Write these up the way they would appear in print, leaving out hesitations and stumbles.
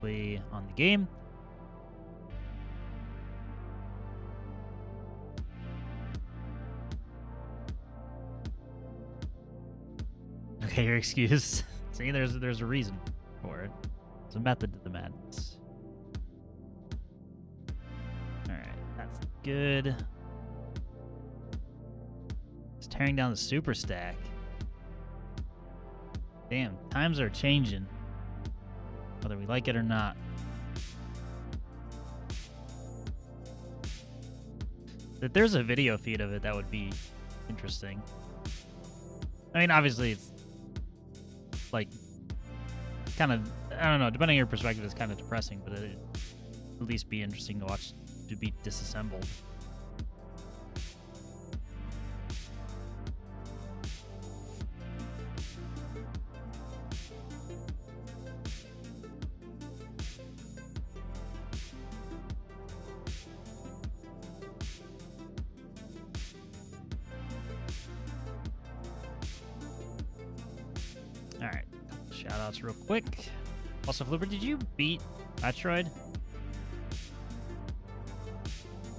directly on the game. Okay, your excuse. See, there's a reason for it. There's a method to the madness. Alright, that's good. It's tearing down the super stack. Damn, times are changing. Whether we like it or not. If there's a video feed of it, that would be interesting. I mean, obviously, it's like kind of, I don't know, depending on your perspective, it's kind of depressing, but it'd at least be interesting to watch to be disassembled. Alright, shoutouts real quick. Also, Flipper, did you beat Metroid?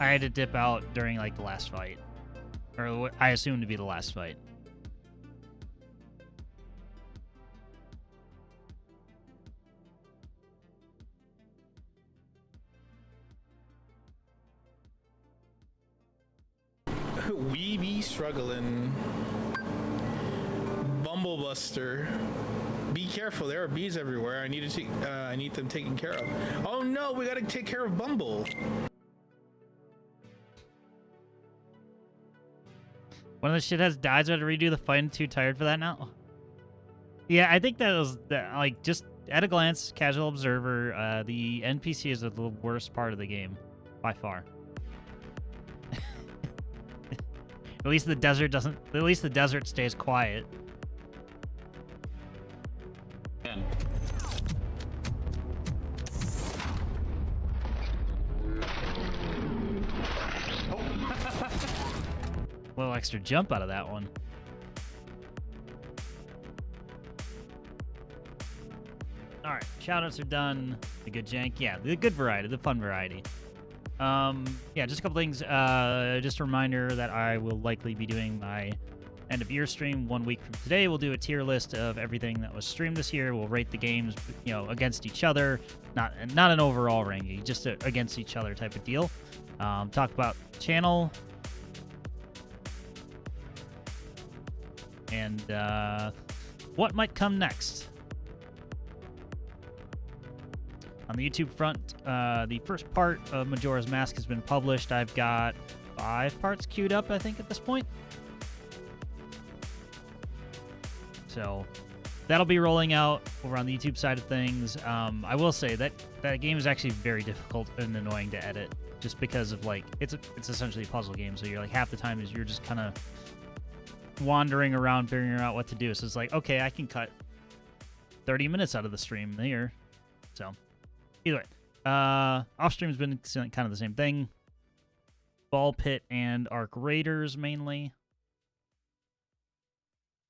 I had to dip out during, like, the last fight. Or what I assume to be the last fight. We be struggling. Bumblebuster. Be careful, there are bees everywhere. I need them taken care of. Oh no, we gotta take care of Bumble. One of the shitheads dies. I had to redo the fight. I'm too tired for that now. Yeah, I think that was like just at a glance, casual observer. The NPC is the worst part of the game, by far. At least the desert doesn't. At least the desert stays quiet. Man. A little extra jump out of that one. Alright, shoutouts are done. The good jank. Yeah, the good variety, the fun variety. Yeah, just a couple things. Just a reminder that I will likely be doing my end of year stream 1 week from today. We'll do a tier list of everything that was streamed this year. We'll rate the games, you know, against each other. Not an overall ranking, just against each other type of deal. Talk about the channel. And what might come next. On the YouTube front, the first part of Majora's Mask has been published. I've got 5 parts queued up, I think, at this point. So that'll be rolling out over on the YouTube side of things. I will say that that game is actually very difficult and annoying to edit, just because of, like, it's essentially a puzzle game. So you're like, half the time is you're just kind of wandering around figuring out what to do. So it's like, okay, I can cut 30 minutes out of the stream here. So either way, off stream's been kind of the same thing. Ball Pit and Arc Raiders mainly.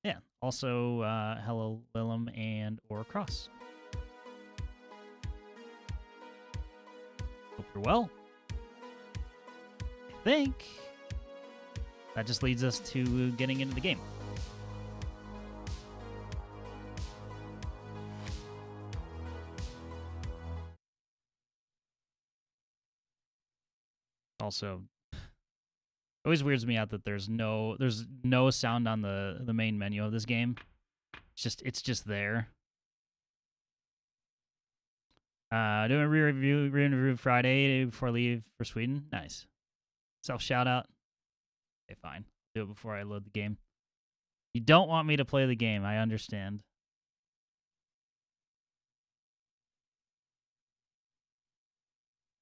Yeah. Also, Hello Lilum and Aura Cross. Hope you're well. I think that just leads us to getting into the game. Also, it always weirds me out that there's no sound on the main menu of this game. It's just there. Doing a re-review Friday before I leave for Sweden. Nice. Self shout out. Okay, fine. Do it before I load the game. You don't want me to play the game. I understand.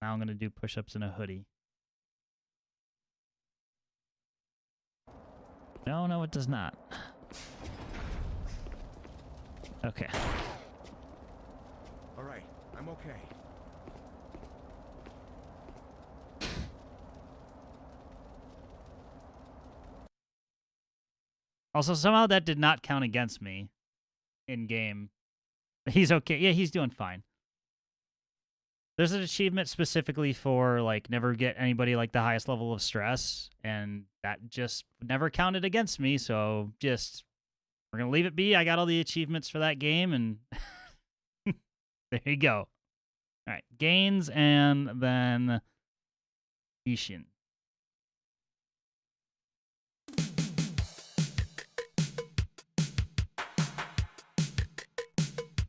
Now I'm gonna do push-ups in a hoodie. No, it does not. Okay. All right, I'm okay. Also, somehow that did not count against me in game. He's okay. Yeah, he's doing fine. There's an achievement specifically for like never get anybody like the highest level of stress, and that just never counted against me. So just we're gonna leave it be. I got all the achievements for that game, and there you go. All right, gains, and then Ishin.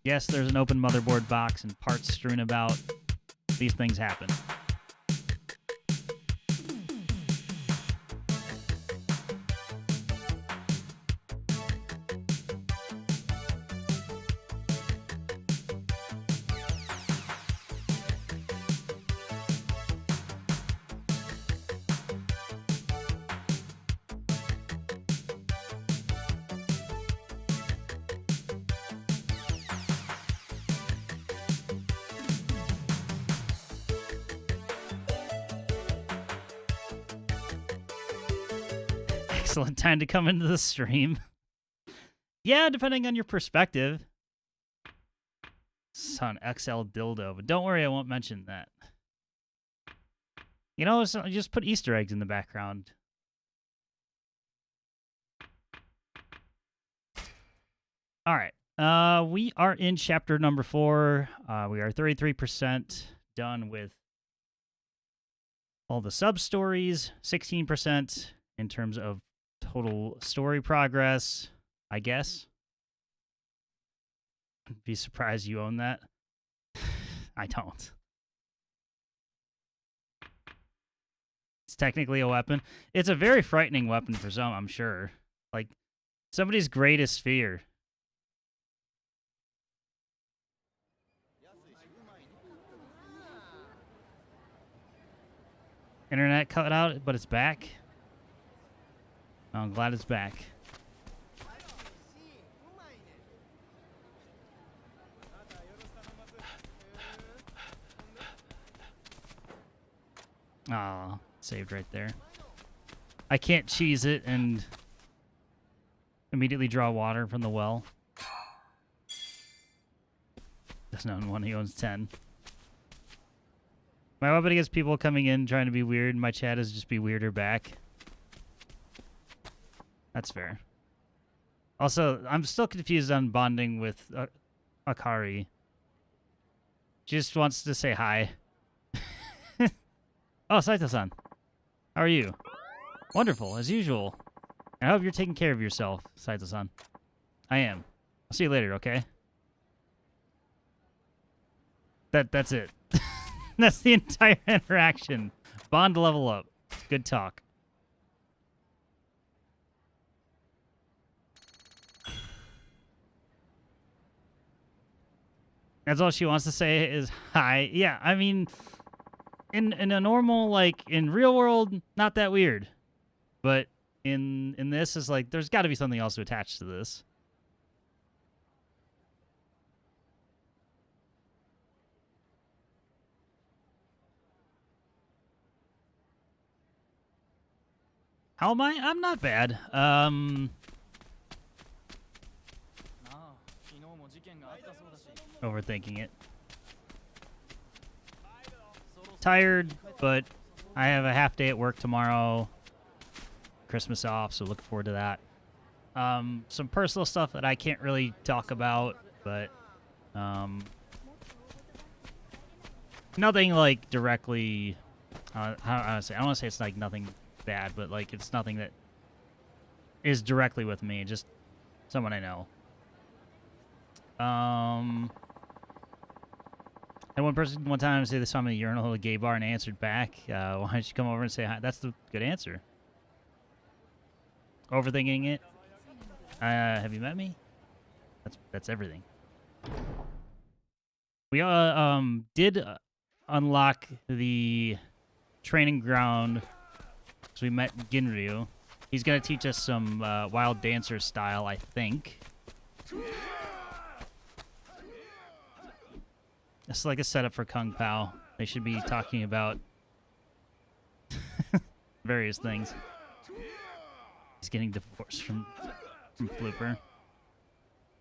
Yes, there's an open motherboard box and parts strewn about. These things happen. Excellent time to come into the stream. Yeah, depending on your perspective. Son, XL dildo. But don't worry, I won't mention that. You know, so just put Easter eggs in the background. All right. We are in chapter number 4. We are 33% done with all the sub-stories. 16% in terms of total story progress, I guess. I'd be surprised you own that. I don't. It's technically a weapon. It's a very frightening weapon for some, I'm sure. Like, somebody's greatest fear. Internet cut out, but it's back. I'm glad it's back. Aw, saved right there. I can't cheese it and immediately draw water from the well. Doesn't own one, he owns 10. My weapon against people coming in trying to be weird, my chat is just be weirder back. That's fair. Also, I'm still confused on bonding with Akari. She just wants to say hi. Oh, Saito-san. How are you? Wonderful, as usual. I hope you're taking care of yourself, Saito-san. I am. I'll see you later, okay? That's it. That's the entire interaction. Bond level up. Good talk. That's all she wants to say is hi. Yeah, I mean, in a normal, like, in real world, not that weird. But in this, is like, there's got to be something else to attach to this. How am I? I'm not bad. Overthinking it. Tired, but I have a half day at work tomorrow. Christmas off, so looking forward to that. Some personal stuff that I can't really talk about, but nothing like directly. I don't want to say it's like nothing bad, but like it's nothing that is directly with me. Just someone I know. And one person one time said they saw me at a urinal at a gay bar and answered back. Why don't you come over and say hi? That's the good answer. Overthinking it. Have you met me? That's everything. We did unlock the training ground. So we met Ginryu. He's gonna teach us some wild dancer style, I think. It's like a setup for Kung Pao. They should be talking about various things. He's getting divorced from Flooper.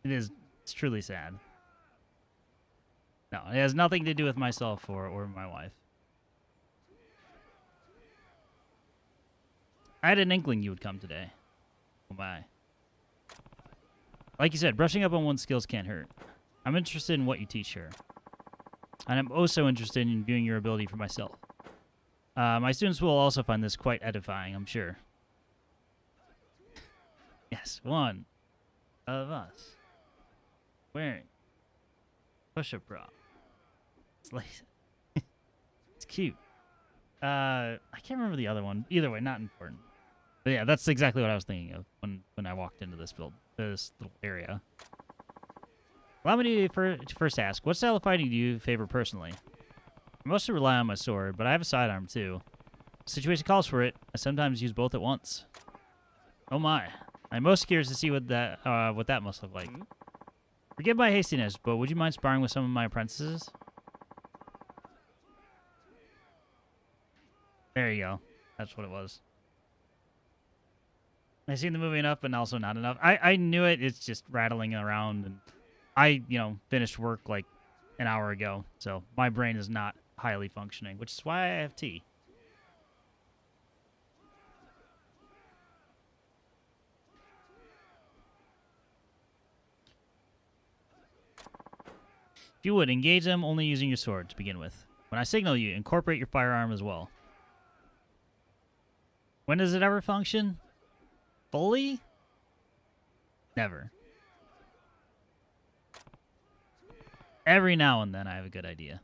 It's truly sad. No, it has nothing to do with myself or my wife. I had an inkling you would come today. Oh my. Like you said, brushing up on one's skills can't hurt. I'm interested in what you teach her. And I'm also interested in viewing your ability for myself. My students will also find this quite edifying, I'm sure. Yes, one of us wearing push-up bra. It's like it's cute. I can't remember the other one. Either way, not important. But yeah, that's exactly what I was thinking of when I walked into this little area. Allow me to first ask, what style of fighting do you favor personally? I mostly rely on my sword, but I have a sidearm too. The situation calls for it. I sometimes use both at once. Oh my. I'm most curious to see what that must look like. Forgive my hastiness, but would you mind sparring with some of my apprentices? There you go. That's what it was. I've seen the movie enough, but also not enough. I knew it. It's just rattling around, and I, finished work like an hour ago, so my brain is not highly functioning, which is why I have tea. If you would, engage them only using your sword to begin with. When I signal you, incorporate your firearm as well. When does it ever function? Fully? Never. Every now and then I have a good idea.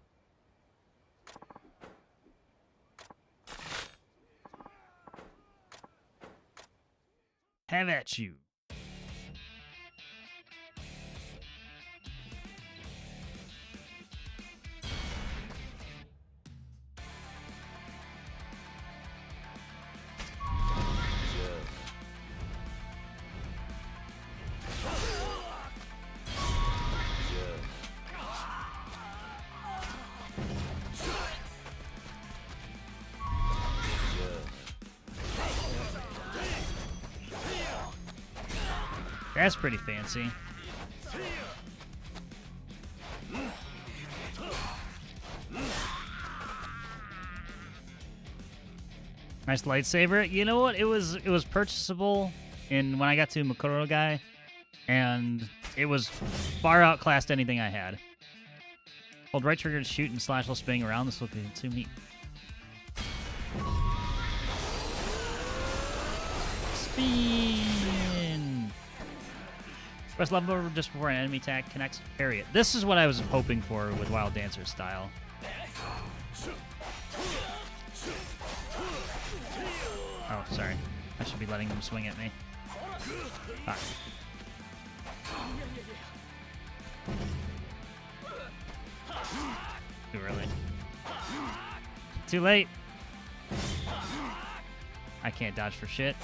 Have at you. That's pretty fancy. Nice lightsaber. You know what? It was purchasable when I got to Makoto guy, and it was far outclassed anything I had. Hold right trigger to shoot and slash while spinning around. This will consume heat. Spin. Press level just before an enemy attack connects. Parry it. This is what I was hoping for with Wild Dancer's style. Oh, sorry. I should be letting them swing at me. Ah. Too early. Too late. I can't dodge for shit.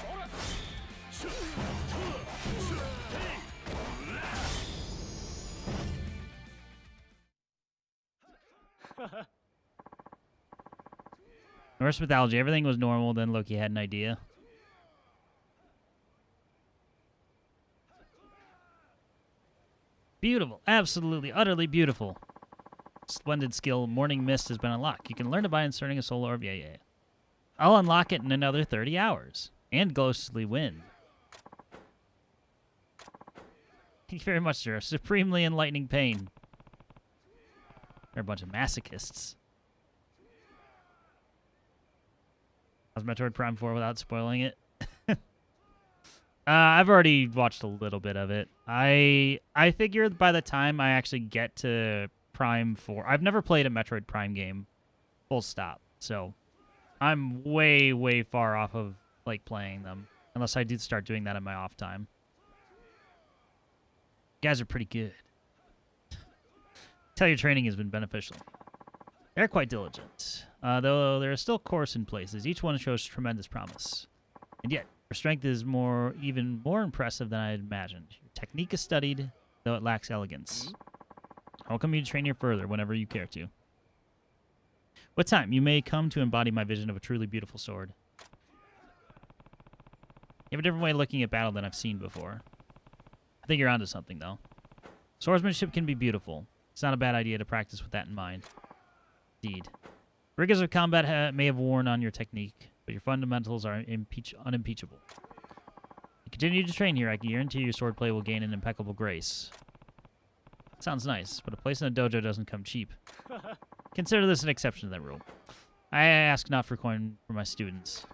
Norse mythology, everything was normal, then Loki had an idea. Beautiful. Absolutely, utterly beautiful. Splendid skill, Morning Mist has been unlocked. You can learn it by inserting a soul orb. Yeah. I'll unlock it in another 30 hours. And Ghostly Wind. Thank you very much, sir. Supremely enlightening pain. They're a bunch of masochists. How's Metroid Prime 4 without spoiling it? I've already watched a little bit of it. I figured by the time I actually get to Prime 4... I've never played a Metroid Prime game, full stop. So I'm way, way far off of playing them. Unless I do start doing that in my off time. You guys are pretty good. Tell your training has been beneficial. They're quite diligent. Though there are still course in places. Each one shows tremendous promise. And yet, your strength is even more impressive than I had imagined. Your technique is studied, though it lacks elegance. I welcome you to train here further whenever you care to. With time, you may come to embody my vision of a truly beautiful sword. You have a different way of looking at battle than I've seen before. I think you're onto something, though. Swordsmanship can be beautiful. It's not a bad idea to practice with that in mind. Indeed. Rigors of combat may have worn on your technique, but your fundamentals are unimpeachable. You continue to train here, I guarantee your swordplay will gain an impeccable grace. Sounds nice, but a place in a dojo doesn't come cheap. Consider this an exception to that rule. I ask not for coin for my students.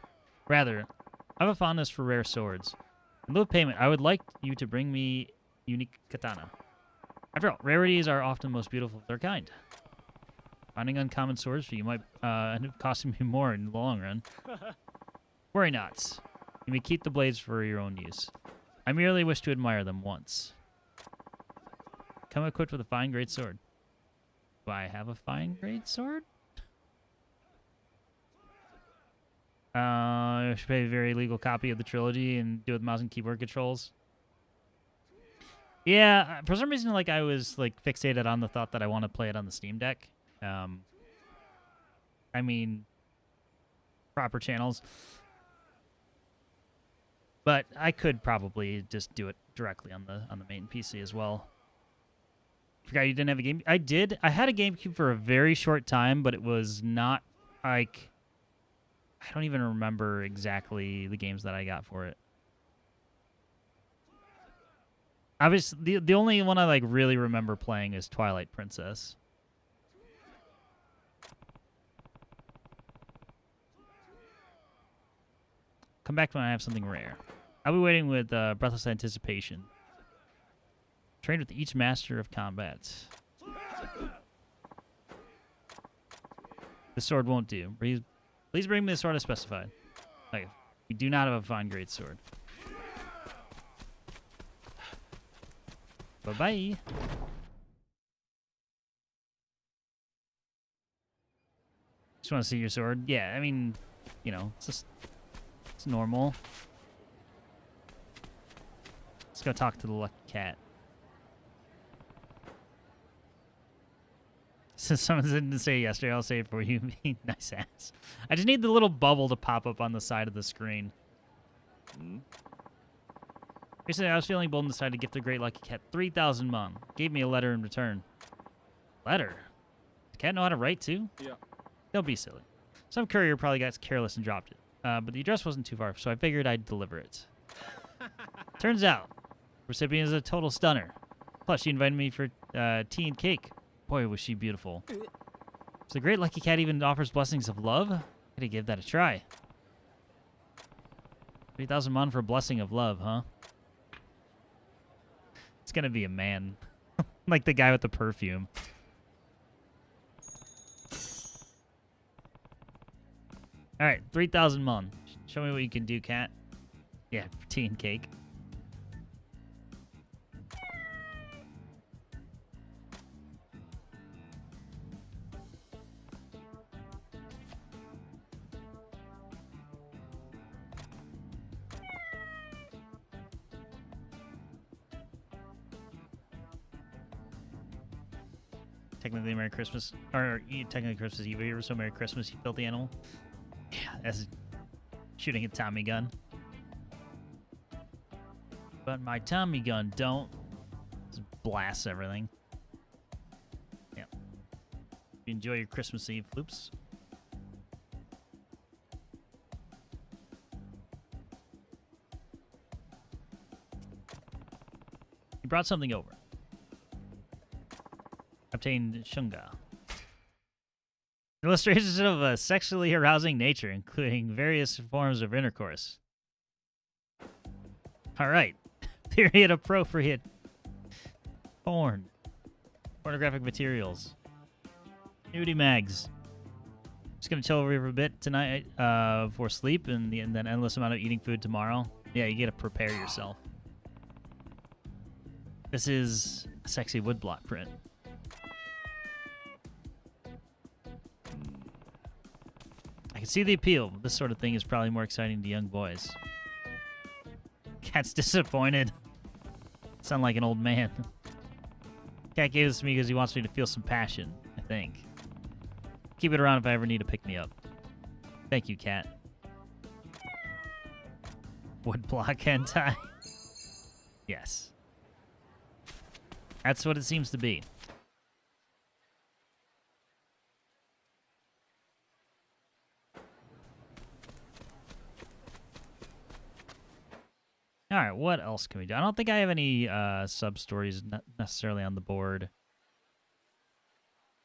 Rather, I have a fondness for rare swords. In lieu of payment, I would like you to bring me unique katana. After all, rarities are often the most beautiful of their kind. Finding uncommon swords for you might end up costing me more in the long run. Worry not. You may keep the blades for your own use. I merely wish to admire them once. Come equipped with a fine great sword. Do I have a fine great sword? I should pay a very legal copy of the trilogy and do it with mouse and keyboard controls. Yeah, for some reason, like I was like fixated on the thought that I want to play it on the Steam Deck. I mean, proper channels, but I could probably just do it directly on the main PC as well. Forgot you didn't have a game. I did. I had a GameCube for a very short time, but it was not like. I don't even remember exactly the games that I got for it. Obviously, the only one I like really remember playing is Twilight Princess. Come back when I have something rare. I'll be waiting with breathless anticipation. Trained with each master of combat. The sword won't do. Please bring me the sword as specified. Okay, we do not have a fine great sword. Bye-bye. Just want to see your sword? Yeah, I mean, you know, it's normal. Let's go talk to the lucky cat. Since someone didn't say it yesterday, I'll say it for you. Nice ass. I just need the little bubble to pop up on the side of the screen. Recently, I was feeling bold and decided to gift the great lucky cat 3,000 mon. Gave me a letter in return. Letter? Does the cat know how to write too? Yeah. Don't be silly. Some courier probably got careless and dropped it. But the address wasn't too far, so I figured I'd deliver it. Turns out, the recipient is a total stunner. Plus, she invited me for tea and cake. Boy, was she beautiful. So the great lucky cat even offers blessings of love? Gotta give that a try. 3,000 mon for a blessing of love, huh? It's gonna be a man. Like the guy with the perfume. Alright, 3,000 mon. Show me what you can do, cat. Yeah, tea and cake. Technically Merry Christmas, or technically Christmas Eve here, so Merry Christmas, you filthy animal. Yeah, that's shooting a Tommy gun. But my Tommy gun don't. Just blasts everything. Yeah. You enjoy your Christmas Eve, Floops. You brought something over. Obtained Shunga. Illustrations of a sexually arousing nature, including various forms of intercourse. Alright. Period appropriate. Porn. Pornographic materials. Nudie mags. Just gonna chill over here for a bit tonight for sleep and then endless amount of eating food tomorrow. Yeah, you gotta prepare yourself. This is a sexy woodblock print. I can see the appeal. This sort of thing is probably more exciting to young boys. Cat's disappointed. Sound like an old man. Cat gave this to me because he wants me to feel some passion, I think. Keep it around if I ever need to pick me up. Thank you, cat. Woodblock hentai. Yes. That's what it seems to be. right, what else can we do? I don't think I have any sub-stories necessarily on the board.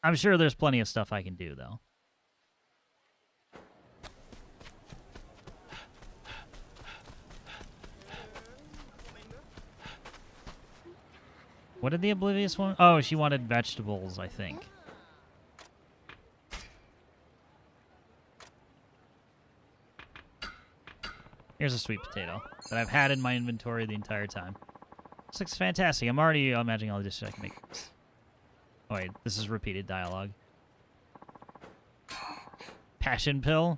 I'm sure there's plenty of stuff I can do, though. What did the oblivious one? Oh, she wanted vegetables, I think. Here's a sweet potato that I've had in my inventory the entire time. This looks fantastic. I'm already imagining all the dishes I can make. Oh, wait. This is repeated dialogue. Passion pill?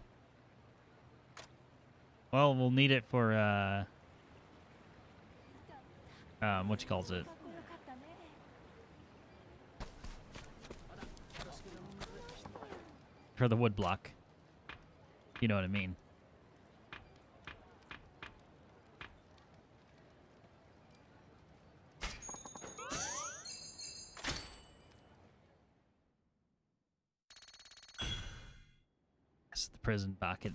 Well, we'll need it for, what you calls it? For the wood block. You know what I mean. That's the prison pocket.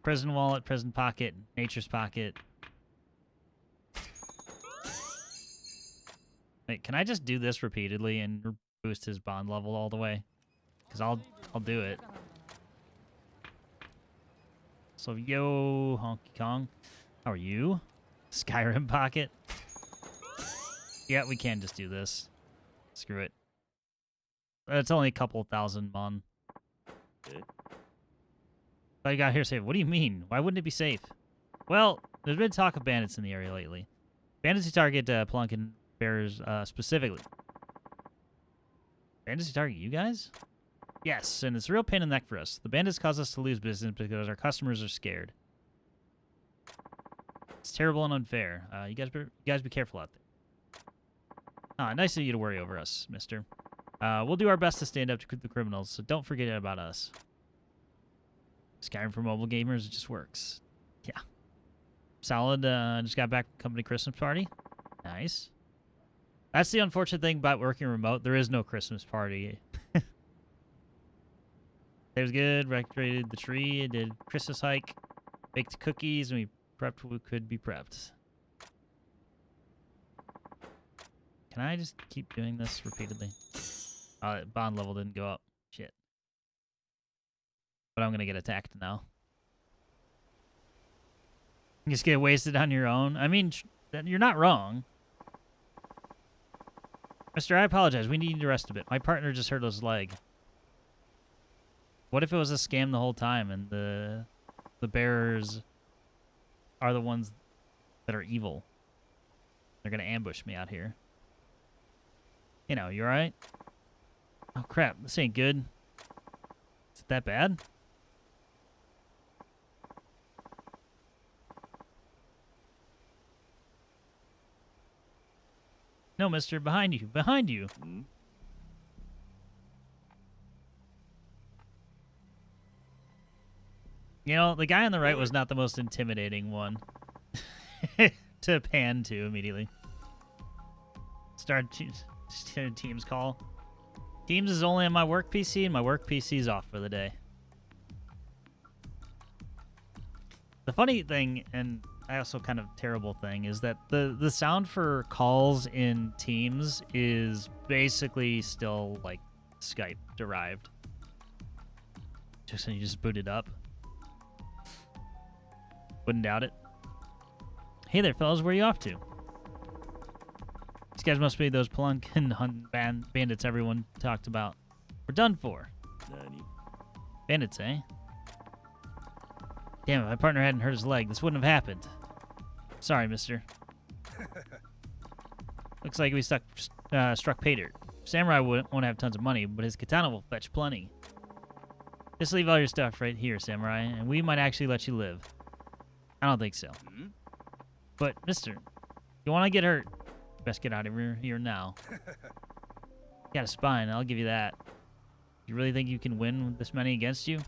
Prison wallet, prison pocket, nature's pocket. Wait, can I just do this repeatedly and boost his bond level all the way? Because I'll do it. So, yo, Honky Kong. How are you? Skyrim pocket. Yeah, we can just do this. Screw it. It's only a couple thousand mon. But I got here safe. What do you mean? Why wouldn't it be safe? Well, there's been talk of bandits in the area lately. Bandits who target Plunk and bears specifically. Bandits who target you guys? Yes, and it's a real pain in the neck for us. The bandits cause us to lose business because our customers are scared. It's terrible and unfair. You guys be careful out there. Ah, nice of you to worry over us, mister. We'll do our best to stand up to the criminals, so don't forget about us. Skyrim for mobile gamers, it just works. Yeah. Solid, just got back from company Christmas party. Nice. That's the unfortunate thing about working remote. There is no Christmas party. It was good. Decorated the tree. Did Christmas hike. Baked cookies, and we prepped what could be prepped. Can I just keep doing this repeatedly? Bond level didn't go up. Shit. But I'm going to get attacked now. You just get wasted on your own. I mean, you're not wrong. Mister, I apologize. We need to rest a bit. My partner just hurt his leg. What if it was a scam the whole time and the bearers are the ones that are evil? They're going to ambush me out here. You know, you alright? Oh, crap. This ain't good. Is it that bad? No, mister. Behind you. Behind you. Hmm? You know, the guy on the right was not the most intimidating one to pan to immediately. Start Teams call. Teams is only on my work PC, and my work PC is off for the day. The funny thing, and also kind of terrible thing, is that the sound for calls in Teams is basically still like Skype derived. Just so you just boot it up. Wouldn't doubt it. Hey there, fellas. Where are you off to? These guys must be those Plunk and Hunt bandits everyone talked about. We're done for. Nani? Bandits, eh? Damn it, my partner hadn't hurt his leg. This wouldn't have happened. Sorry, mister. Looks like we struck pay dirt. Samurai won't have tons of money, but his katana will fetch plenty. Just leave all your stuff right here, Samurai, and we might actually let you live. I don't think so. Hmm? But, mister, you want to get hurt, best get out of here now. You got a spine, I'll give you that. You really think you can win with this many against you?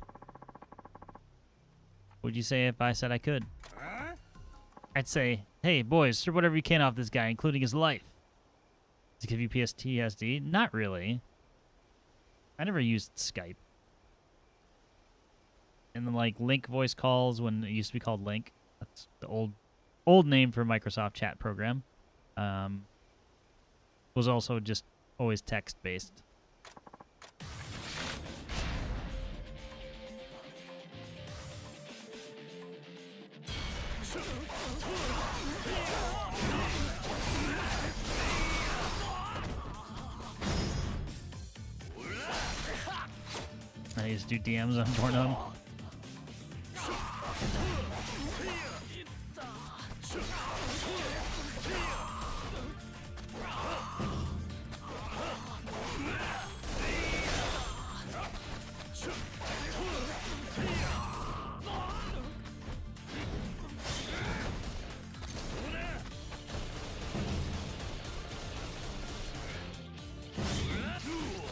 What'd you say if I said I could? Huh? I'd say, hey, boys, strip whatever you can off this guy, including his life. Does it give you PTSD? Not really. I never used Skype. And then, like, Link voice calls when it used to be called Link. That's the old old name for Microsoft chat program. Was also just always text-based. I used to do DMs on Pornhub.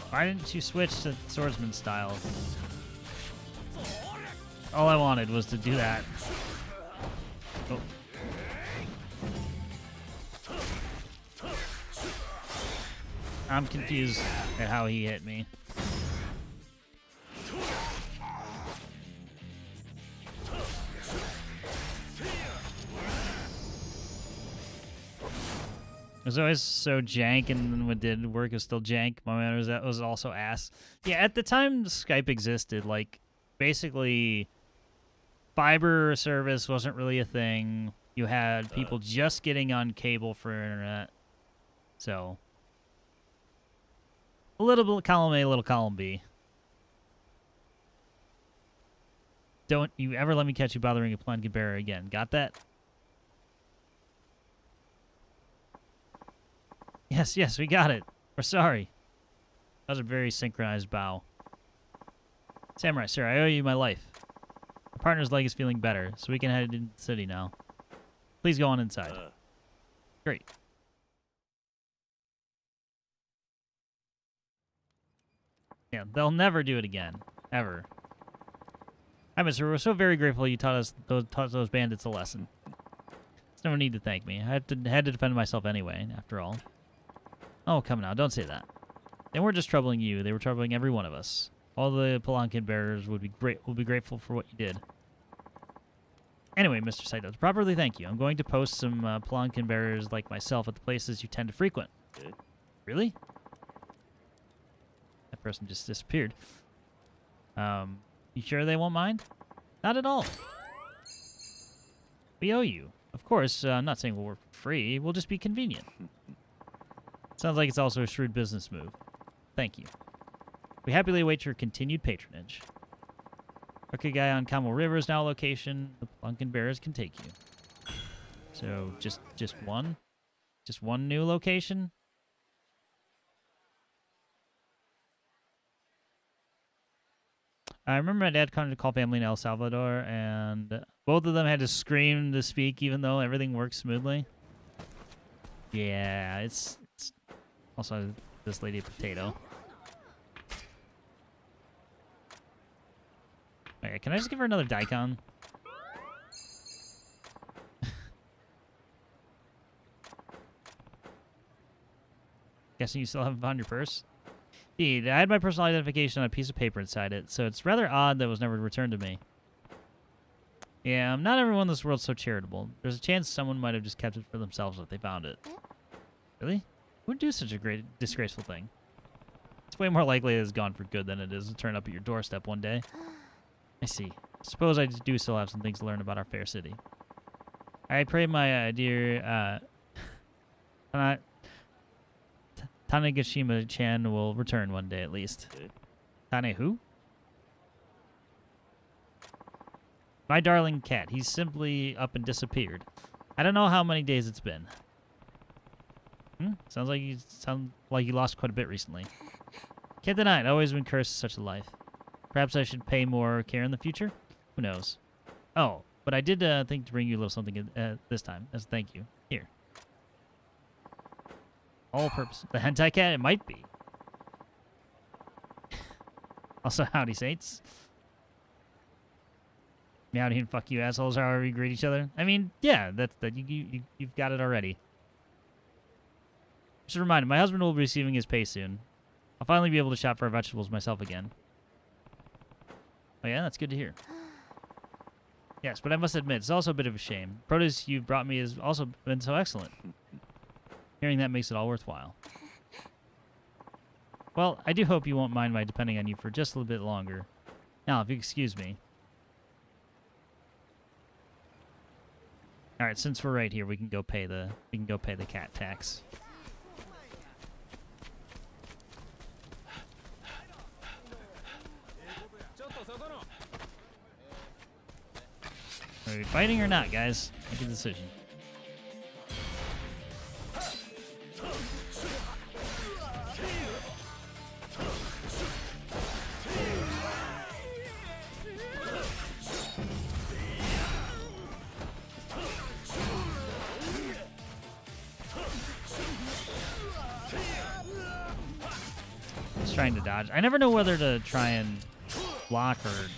Why didn't you switch to swordsman style? All I wanted was to do that. Oh. I'm confused at how he hit me. It was always so jank, and then when it did work, it was still jank. My man was also ass. Yeah, at the time Skype existed, like, basically, fiber service wasn't really a thing. You had people just getting on cable for internet. So, a little column A, a little column B. Don't you ever let me catch you bothering a Plankin Bearer again. Got that? Yes, yes, we got it. We're sorry. That was a very synchronized bow. Samurai, sir, I owe you my life. My partner's leg is feeling better, so we can head into the city now. Please go on inside. Great. Yeah, they'll never do it again. Ever. Hi, mister. We're so very grateful you taught those bandits a lesson. There's no need to thank me. I had to defend myself anyway, after all. Oh, come now, don't say that. They weren't just troubling you, they were troubling every one of us. All the Palanquin bearers will be grateful for what you did. Anyway, Mr. Saito, to properly thank you, I'm going to post some Palanquin bearers like myself at the places you tend to frequent. Really? That person just disappeared. You sure they won't mind? Not at all. We owe you. Of course, I'm not saying we'll work for free. We'll just be convenient. Sounds like it's also a shrewd business move. Thank you. We happily await your continued patronage. Okay, guy on Camel River is now a location. The Plunkin Bearers can take you. So, just one? Just one new location? I remember my dad coming to call family in El Salvador, and both of them had to scream to speak even though everything worked smoothly. Yeah, it's also this lady a potato. Okay, can I just give her another daikon? Guessing you still haven't found your purse? Indeed, I had my personal identification on a piece of paper inside it, so it's rather odd that it was never returned to me. Yeah, not everyone in this world's so charitable. There's a chance someone might have just kept it for themselves if they found it. Really? Who would do such a great, disgraceful thing? It's way more likely it's gone for good than it is to turn up at your doorstep one day. I see. Suppose I do still have some things to learn about our fair city. I pray my dear Tanegashima-chan will return one day at least. Tane who? My darling cat. He's simply up and disappeared. I don't know how many days it's been. Sounds like you lost quite a bit recently. Can't deny it. I've always been cursed with such a life. Perhaps I should pay more care in the future? Who knows? Oh, but I did think to bring you a little something this time as a thank you. Here. All purpose. The hentai cat? It might be. Also, howdy, saints. Meowdy and fuck you assholes, however you greet each other. I mean, yeah, you've got it already. Just a reminder, my husband will be receiving his pay soon. I'll finally be able to shop for our vegetables myself again. Oh yeah, that's good to hear. Yes, but I must admit, it's also a bit of a shame. Produce you've brought me has also been so excellent. Hearing that makes it all worthwhile. Well, I do hope you won't mind my depending on you for just a little bit longer. Now, if you excuse me. All right, since we're right here, we can go pay the cat tax. Are we fighting or not, guys? Make a decision. Just trying to dodge. I never know whether to try and block or...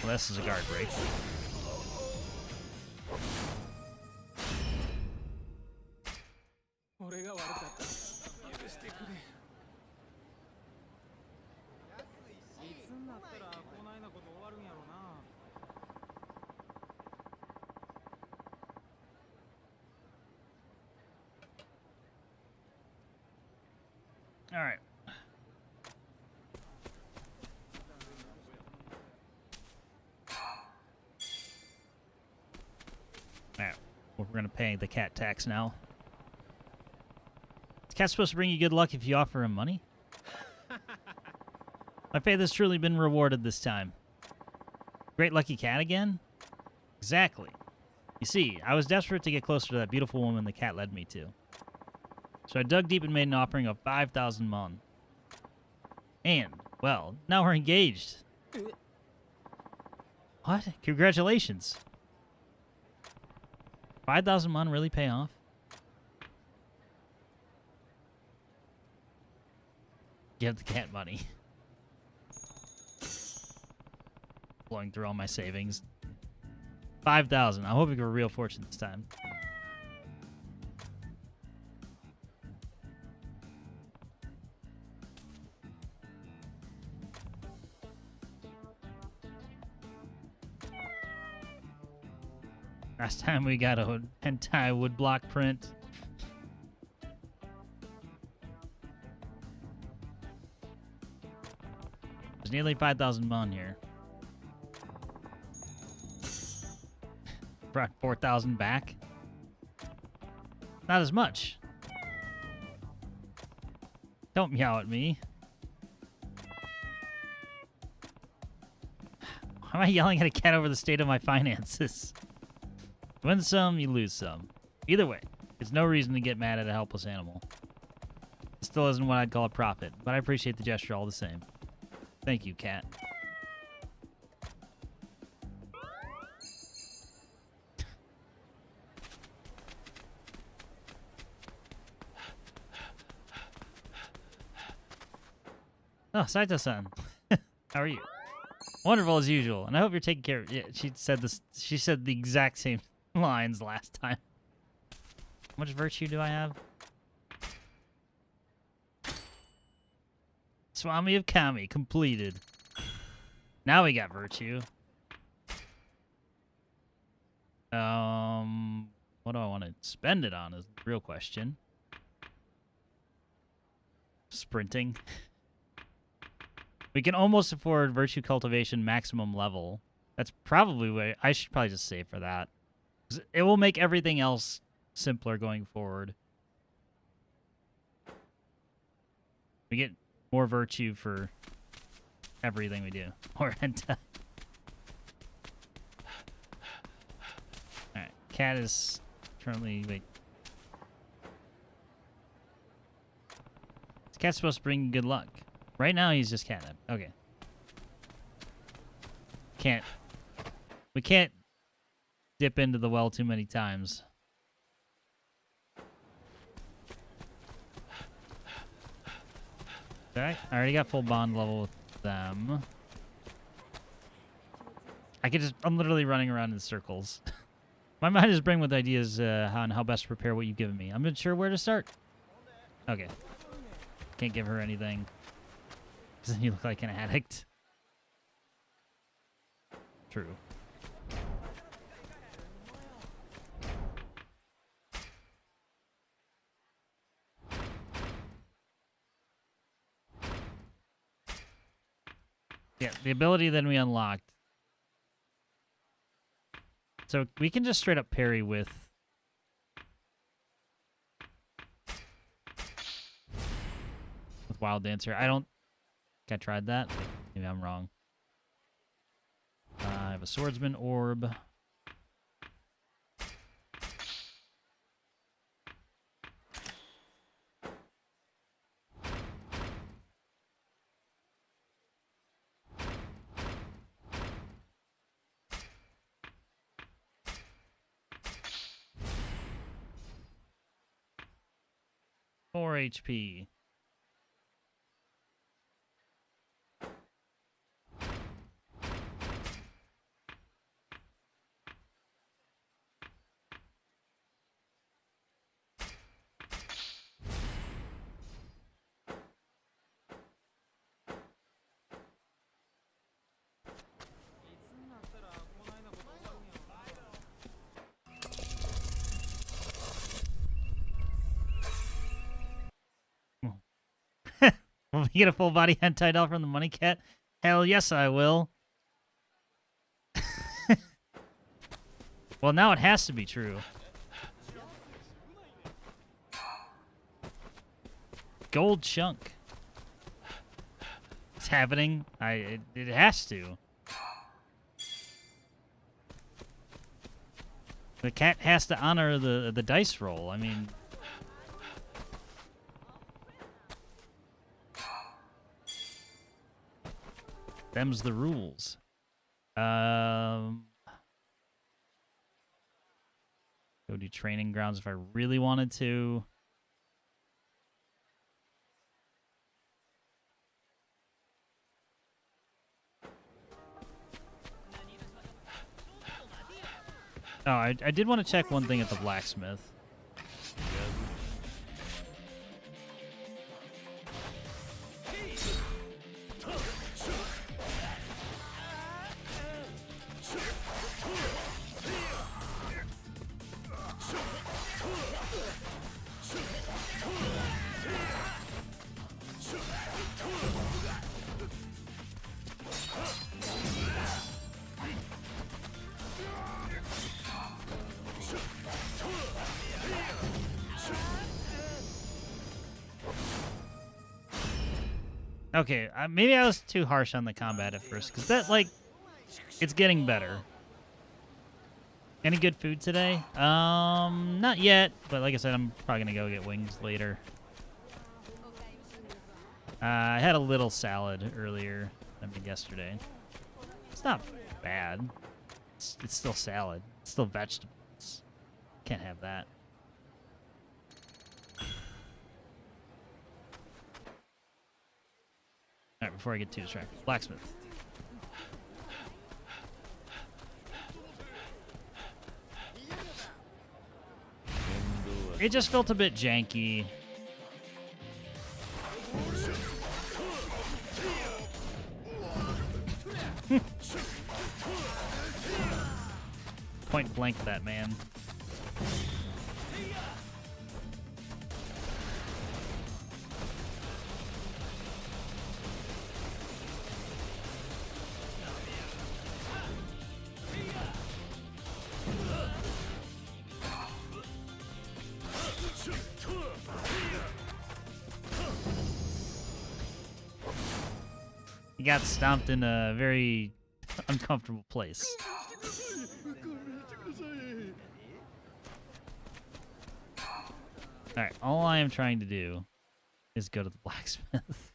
Well, this is a guard break. All right. All right. Well, we're going to pay the cat tax now. Is cat supposed to bring you good luck if you offer him money? My faith has truly been rewarded this time. Great lucky cat again? Exactly. You see, I was desperate to get closer to that beautiful woman the cat led me to. So I dug deep and made an offering of 5,000 mon. And, well, now we're engaged. What? Congratulations. 5,000 mon really pay off? Give the cat money. Blowing through all my savings. 5,000. I'm hoping for a real fortune this time. Last time we got a hentai woodblock print. There's nearly 5,000 mon here. Brought 4,000 back. Not as much. Don't meow at me. Why am I yelling at a cat over the state of my finances? You win some, you lose some. Either way, there's no reason to get mad at a helpless animal. It still isn't what I'd call a profit, but I appreciate the gesture all the same. Thank you, cat. Oh, Saito-san. How are you? Wonderful as usual, and I hope you're taking care of... Yeah, she said this. She said the exact same lines last time. How much virtue do I have? Swami of Kami completed. Now we got virtue. What do I want to spend it on is the real question. Sprinting. We can almost afford virtue cultivation maximum level. That's probably what I should probably just save for that. 'Cause it will make everything else simpler going forward. We get more virtue for everything we do. More hentai. Alright, cat is currently... Wait. This cat's supposed to bring good luck. Right now, he's just catnip. Okay. We can't dip into the well too many times. Okay, I already got full bond level with them. I'm literally running around in circles. My mind is brimming with ideas on how best to prepare what you've given me. I'm not sure where to start. Okay. Can't give her anything. Because then you look like an addict. True. Yeah, the ability then we unlocked. So we can just straight up parry with... Wild Dancer. I don't think I tried that. Maybe I'm wrong. I have a Swordsman Orb. Four HP. Will we get a full body hentai doll from the Money Cat? Hell yes, I will. Well, now it has to be true. Gold chunk. It's happening. It has to. The cat has to honor the dice roll. I mean, them's the rules. Go do training grounds if I really wanted to. Oh, I did want to check one thing at the blacksmith. Okay, maybe I was too harsh on the combat at first, because that, like, it's getting better. Any good food today? Not yet, but like I said, I'm probably going to go get wings later. I had a little salad earlier, I mean, yesterday. It's not bad. It's still salad. It's still vegetables. Can't have that. Alright, before I get too distracted. Blacksmith. It just felt a bit janky. Point blank that man. He got stomped in a very uncomfortable place. Alright, all I am trying to do is go to the blacksmith.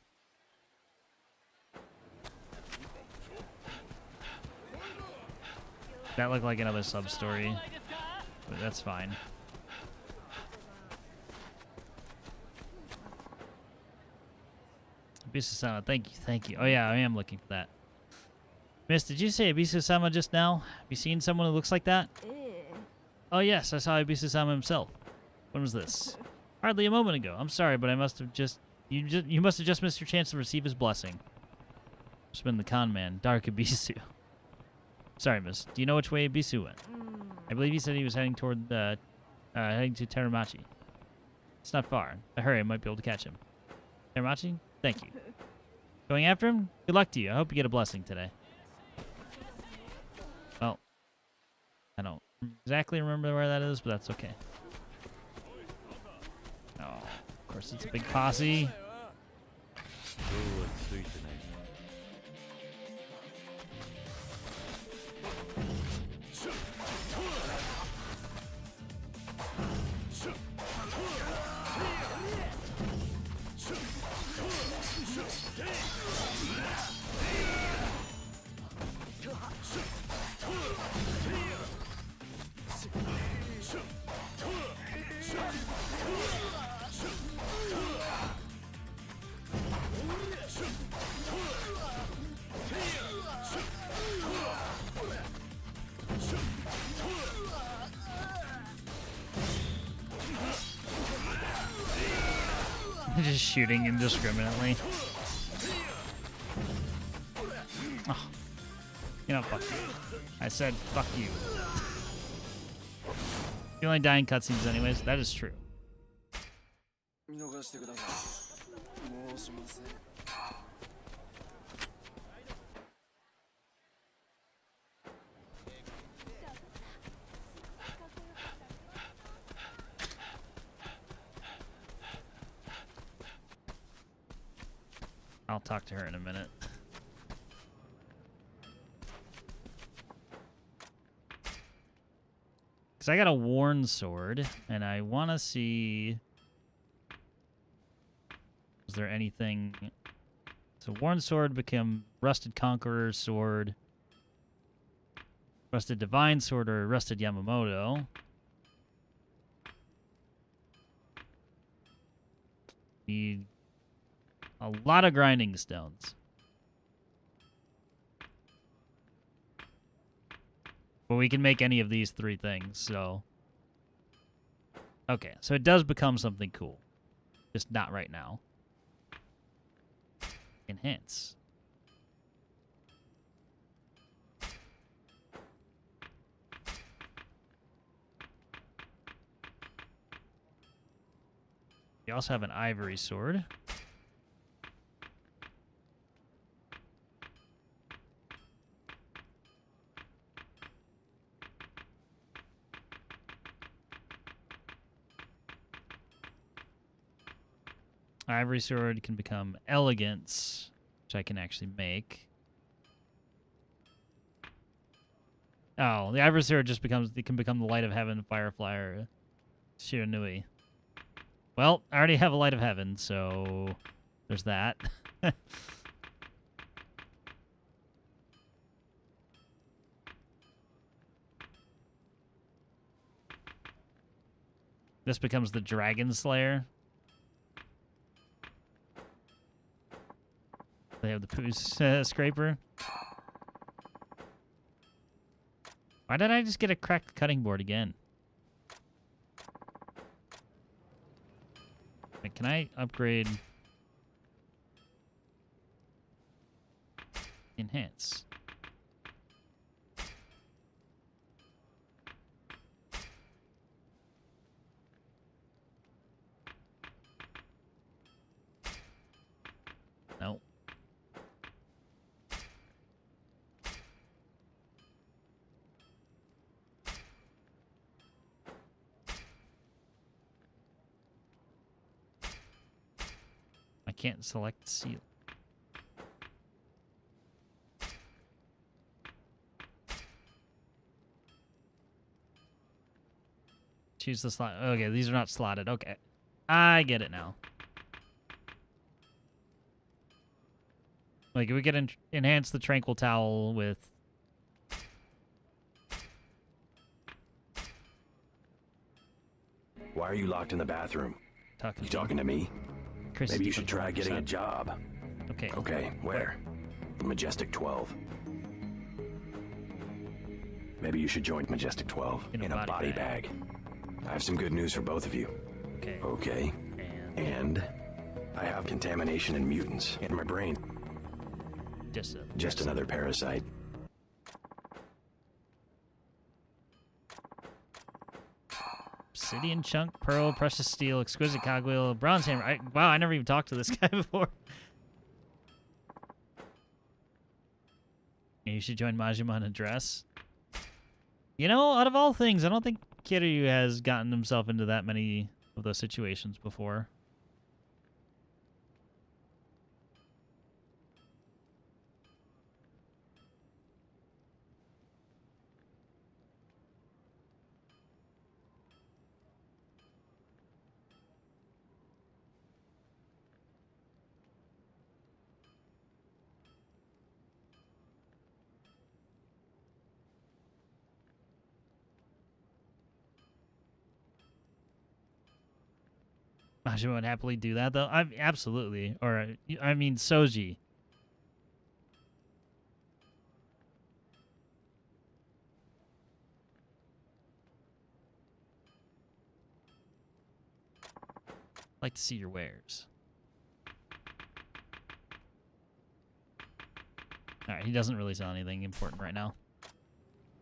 That looked like another sub-story, but that's fine. Abisu-sama, thank you. Oh yeah, I am looking for that. Miss, did you say Abisu-sama just now? Have you seen someone who looks like that? Oh yes, I saw Abisu-sama himself. When was this? Hardly a moment ago. I'm sorry, but I must have just... You must have just missed your chance to receive his blessing. It's been the con man, Dark Abisu. Sorry, miss. Do you know which way Abisu went? I believe he said he was heading toward heading to Teramachi. It's not far. Hurry, I might be able to catch him. Teramachi? Thank you. Going after him? Good luck to you. I hope you get a blessing today. Well, I don't exactly remember where that is, but that's okay. Oh, of course it's a big posse. Just shooting indiscriminately. Oh. You know, fuck you. I said fuck you. You only die in cutscenes anyways. That is true. I'll talk to her in a minute. Because I got a worn sword, and I want to see... Is there anything... So worn sword become rusted conqueror's sword, rusted divine sword, or rusted Yamamoto. Need a lot of grinding stones. But we can make any of these three things, so... Okay, so it does become something cool. Just not right now. Enhance. We also have an ivory sword. Ivory sword can become elegance, which I can actually make. Oh, the ivory sword just becomes, it can become the light of heaven, firefly, or Shiranui. Well, I already have a light of heaven, so there's that. This becomes the Dragon Slayer. They have the Poos scraper. Why did I just get a cracked cutting board again? Wait, can I upgrade? Enhance. No. I can't select the seal. Choose the slot. Okay, these are not slotted. Okay. I get it now. Like, we could enhance the Tranquil Towel with... Why are you locked in the bathroom? Talking You talking to me? Chris, Maybe you should try getting a job. Okay. Okay, where? Majestic 12. Maybe you should join Majestic 12 In a body bag. I have some good news for both of you. Okay. Okay. And I have contamination and mutants in my brain. Just another parasite. Obsidian chunk, pearl, precious steel, exquisite cogwheel, bronze hammer. Wow, I never even talked to this guy before. You should join Majima in a dress. You know, out of all things, I don't think Kiryu has gotten himself into that many of those situations before. Majima would happily do that, though. Absolutely. Or, I mean, Soji. Like to see your wares. Alright, he doesn't really sell anything important right now.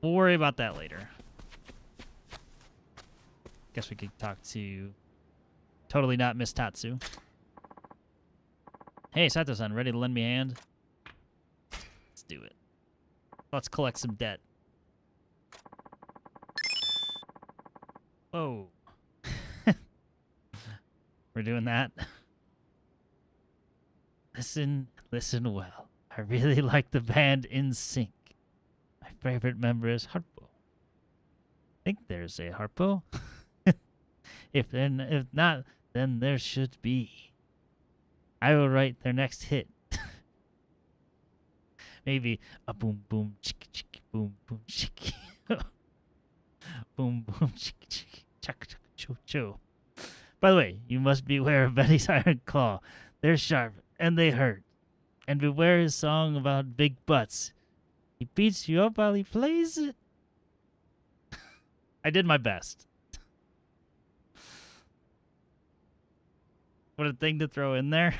We'll worry about that later. Guess we could talk to... Totally not Miss Tatsu. Hey, Sato-san, ready to lend me a hand? Let's do it. Let's collect some debt. Whoa. We're doing that. Listen well. I really like the band In Sync. My favorite member is Harpo. I think there's a Harpo. If not, then there should be. I will write their next hit. Maybe a boom boom chicky chicky boom boom chicky. Boom boom chicky chicky chaka chaka choo choo. By the way, you must beware of Betty's iron claw. They're sharp and they hurt. And beware his song about big butts. He beats you up while he plays it. I did my best. What a thing to throw in there.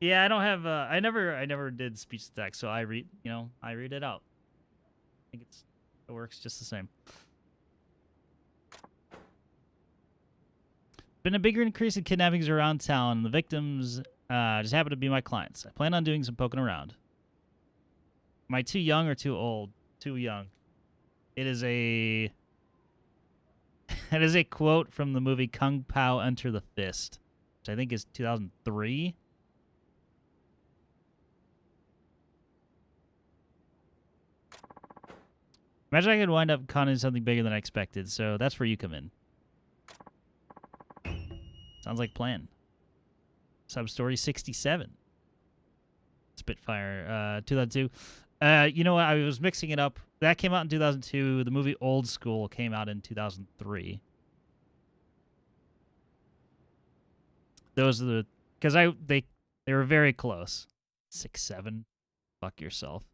Yeah, I don't have I never did speech to text, so I read it out. I think it works just the same. Been a bigger increase in kidnappings around town, and the victims just happen to be my clients. I plan on doing some poking around. Am I too young or too old? Too young. It is a it is a quote from the movie Kung Pao Enter the Fist, which I think is 2003. Imagine I could wind up caught in something bigger than I expected, so that's where you come in. Sounds like a plan. Substory 67. Spitfire, 2002. You know what? I was mixing it up. That came out in 2002. The movie Old School came out in 2003. Those are the... Because they were very close. 6-7. Fuck yourself.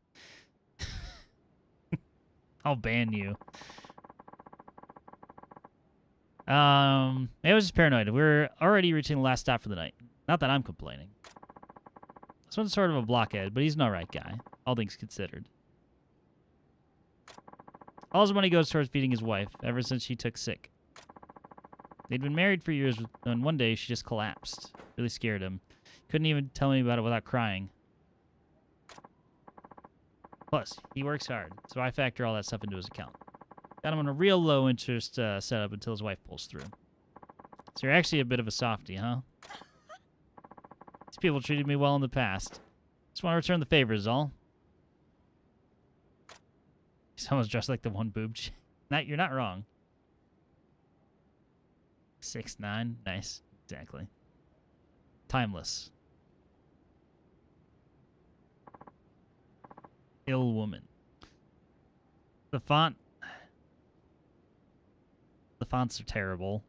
I'll ban you. I was just paranoid. We're already reaching the last stop for the night. Not that I'm complaining. This one's sort of a blockhead, but he's an alright guy, all things considered. All his money goes towards feeding his wife, ever since she took sick. They'd been married for years, and one day she just collapsed. Really scared him. Couldn't even tell me about it without crying. Plus, he works hard, so I factor all that stuff into his account. Got him on a real low interest setup until his wife pulls through. So you're actually a bit of a softie, huh? These people treated me well in the past. Just want to return the favor is all. Someone's dressed like the one boob. You're not wrong. 6'9", nice, exactly. Timeless. Ill woman. The fonts are terrible.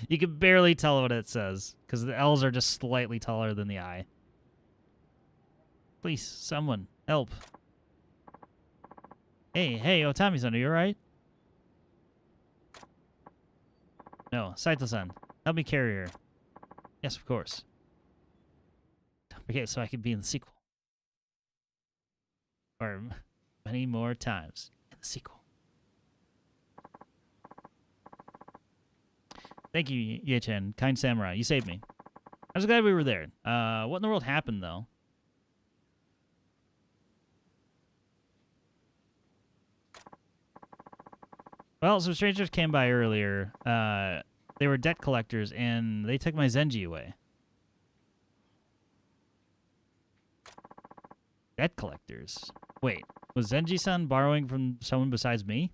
You can barely tell what it says, because the L's are just slightly taller than the I. Please, someone, help. Hey, Otami-san, are you alright? No, Saito-san, help me carry her. Yes, of course. Don't forget so I can be in the sequel. Or many more times in the sequel. Thank you, Ye-chan. Kind samurai. You saved me. I was glad we were there. What in the world happened, though? Well, some strangers came by earlier. They were debt collectors, and they took my Zenji away. Debt collectors? Wait, was Zenji-san borrowing from someone besides me?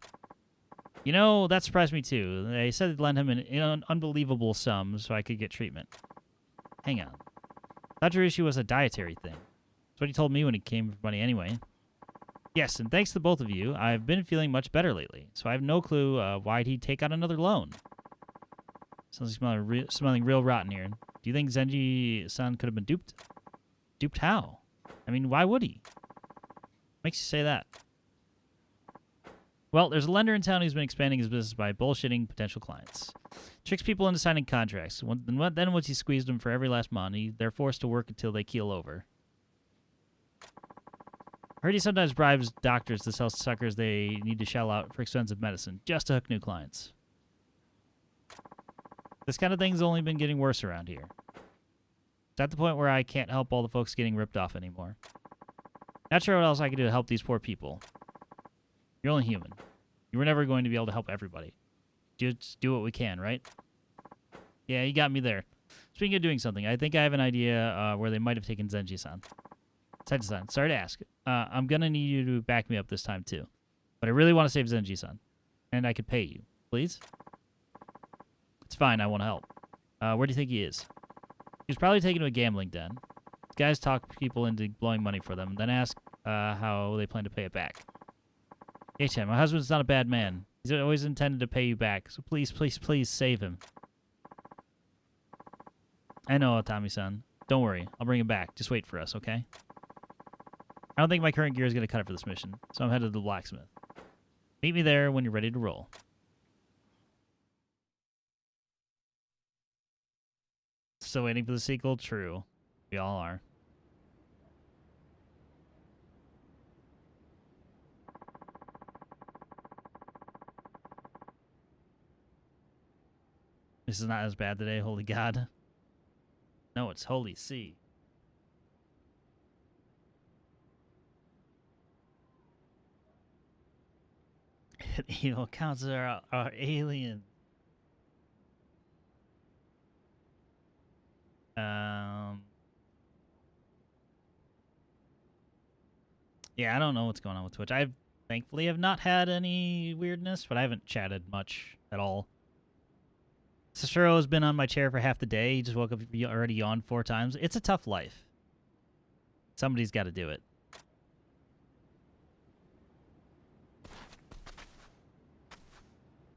You know, that surprised me too. They said they'd lend him an unbelievable sum so I could get treatment. Hang on. Thought your issue was a dietary thing. That's what he told me when he came for money anyway. Yes, and thanks to both of you, I've been feeling much better lately, so I have no clue why'd he take out another loan. Sounds like smelling real rotten here. Do you think Zenji-san could have been duped? Duped how? I mean, why would he? Makes you say that. Well, there's a lender in town who's been expanding his business by bullshitting potential clients. Tricks people into signing contracts. Then once he squeezed them for every last money, they're forced to work until they keel over. I heard he sometimes bribes doctors to sell suckers they need to shell out for expensive medicine, just to hook new clients. This kind of thing's only been getting worse around here. It's at the point where I can't help all the folks getting ripped off anymore. Not sure what else I can do to help these poor people. You're only human. You were never going to be able to help everybody. Just do what we can, right? Yeah, you got me there. Speaking of doing something, I think I have an idea where they might have taken Zenji-san. Saito-san, sorry to ask. I'm going to need you to back me up this time, too. But I really want to save Zenji-san. And I could pay you. Please? It's fine, I want to help. Where do you think he is? He was probably taken to a gambling den. These guys talk people into blowing money for them, and then ask how they plan to pay it back. H.M., my husband's not a bad man. He's always intended to pay you back, so please, please, please save him. I know, Otami-san. Don't worry, I'll bring him back. Just wait for us, okay? I don't think my current gear is going to cut it for this mission, so I'm headed to the blacksmith. Meet me there when you're ready to roll. Still waiting for the sequel? True. We all are. This is not as bad today, holy God. No, it's holy sea. Evil counts are alien. Yeah, I don't know what's going on with Twitch. I thankfully have not had any weirdness, but I haven't chatted much at all. Sashiro has been on my chair for half the day. He just woke up, already yawned 4 times. It's a tough life. Somebody's got to do it.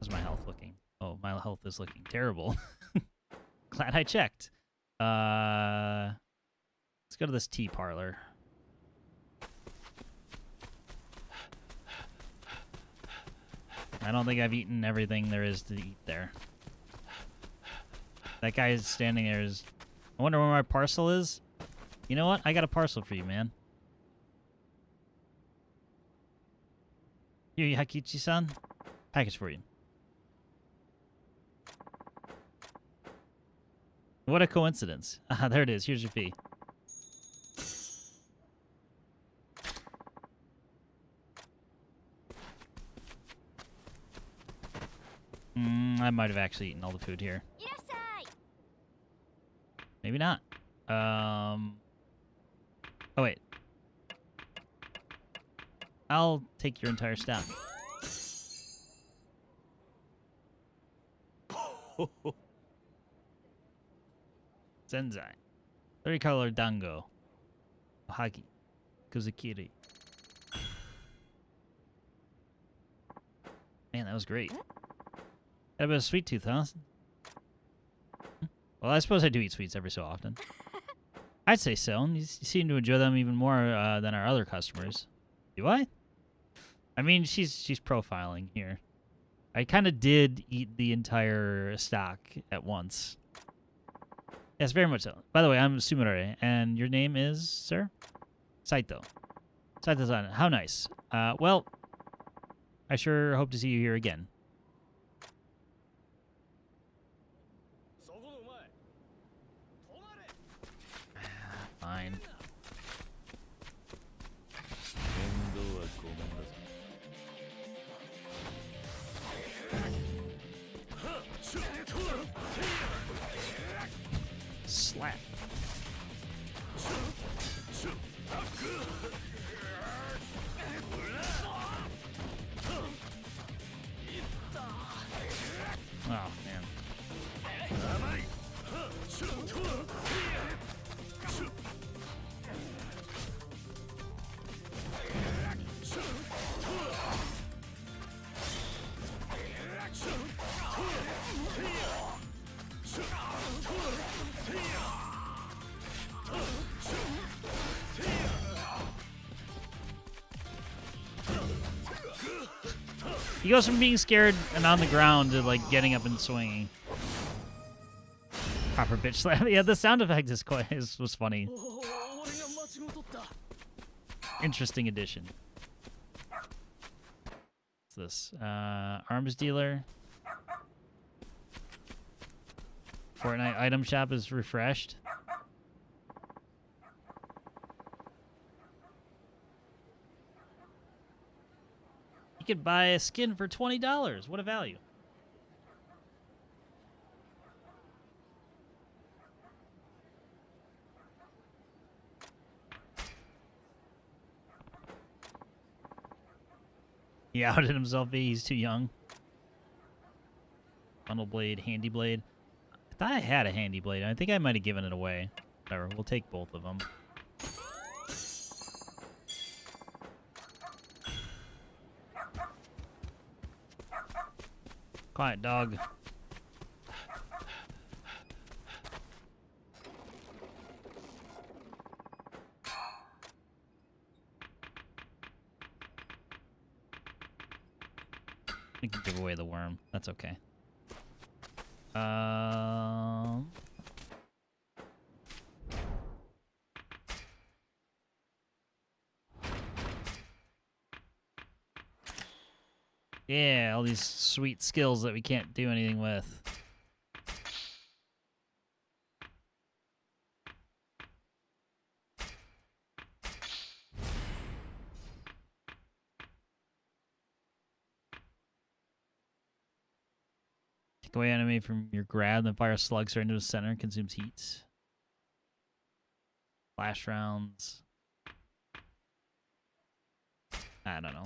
How's my health looking? Oh, my health is looking terrible. Glad I checked. Let's go to this tea parlor. I don't think I've eaten everything there is to eat there. That guy is standing there. I wonder where my parcel is. You know what? I got a parcel for you, man. Here, Hakichi-san. Package for you. What a coincidence. Ah, there it is. Here's your fee. I might have actually eaten all the food here. Maybe not. Oh, wait. I'll take your entire staff. Zenzai. 30-color dango. Ohagi. Kuzukiri. Man, that was great. Got a bit of sweet tooth, huh? Well, I suppose I do eat sweets every so often. I'd say so. You seem to enjoy them even more than our other customers. Do I? I mean, she's profiling here. I kind of did eat the entire stock at once. Yes, very much so. By the way, I'm Sumire, and your name is, sir? Saito. Saito-san, how nice. Well, I sure hope to see you here again. Fine. Oh, man. He goes from being scared and on the ground to, like, getting up and swinging. Proper bitch slap. Yeah, the sound effect was funny. Interesting addition. What's this? Arms dealer. Fortnite item shop is refreshed. You could buy a skin for $20. What a value. He outed himself. He's too young. Bundle blade, handy blade. I thought I had a handy blade. I think I might have given it away. Whatever. We'll take both of them. Quiet, dog. We can give away the worm. That's okay. Yeah, all these sweet skills that we can't do anything with. Take away enemy from your grab, then fire slugs right into the center, consumes heat. Flash rounds. I don't know.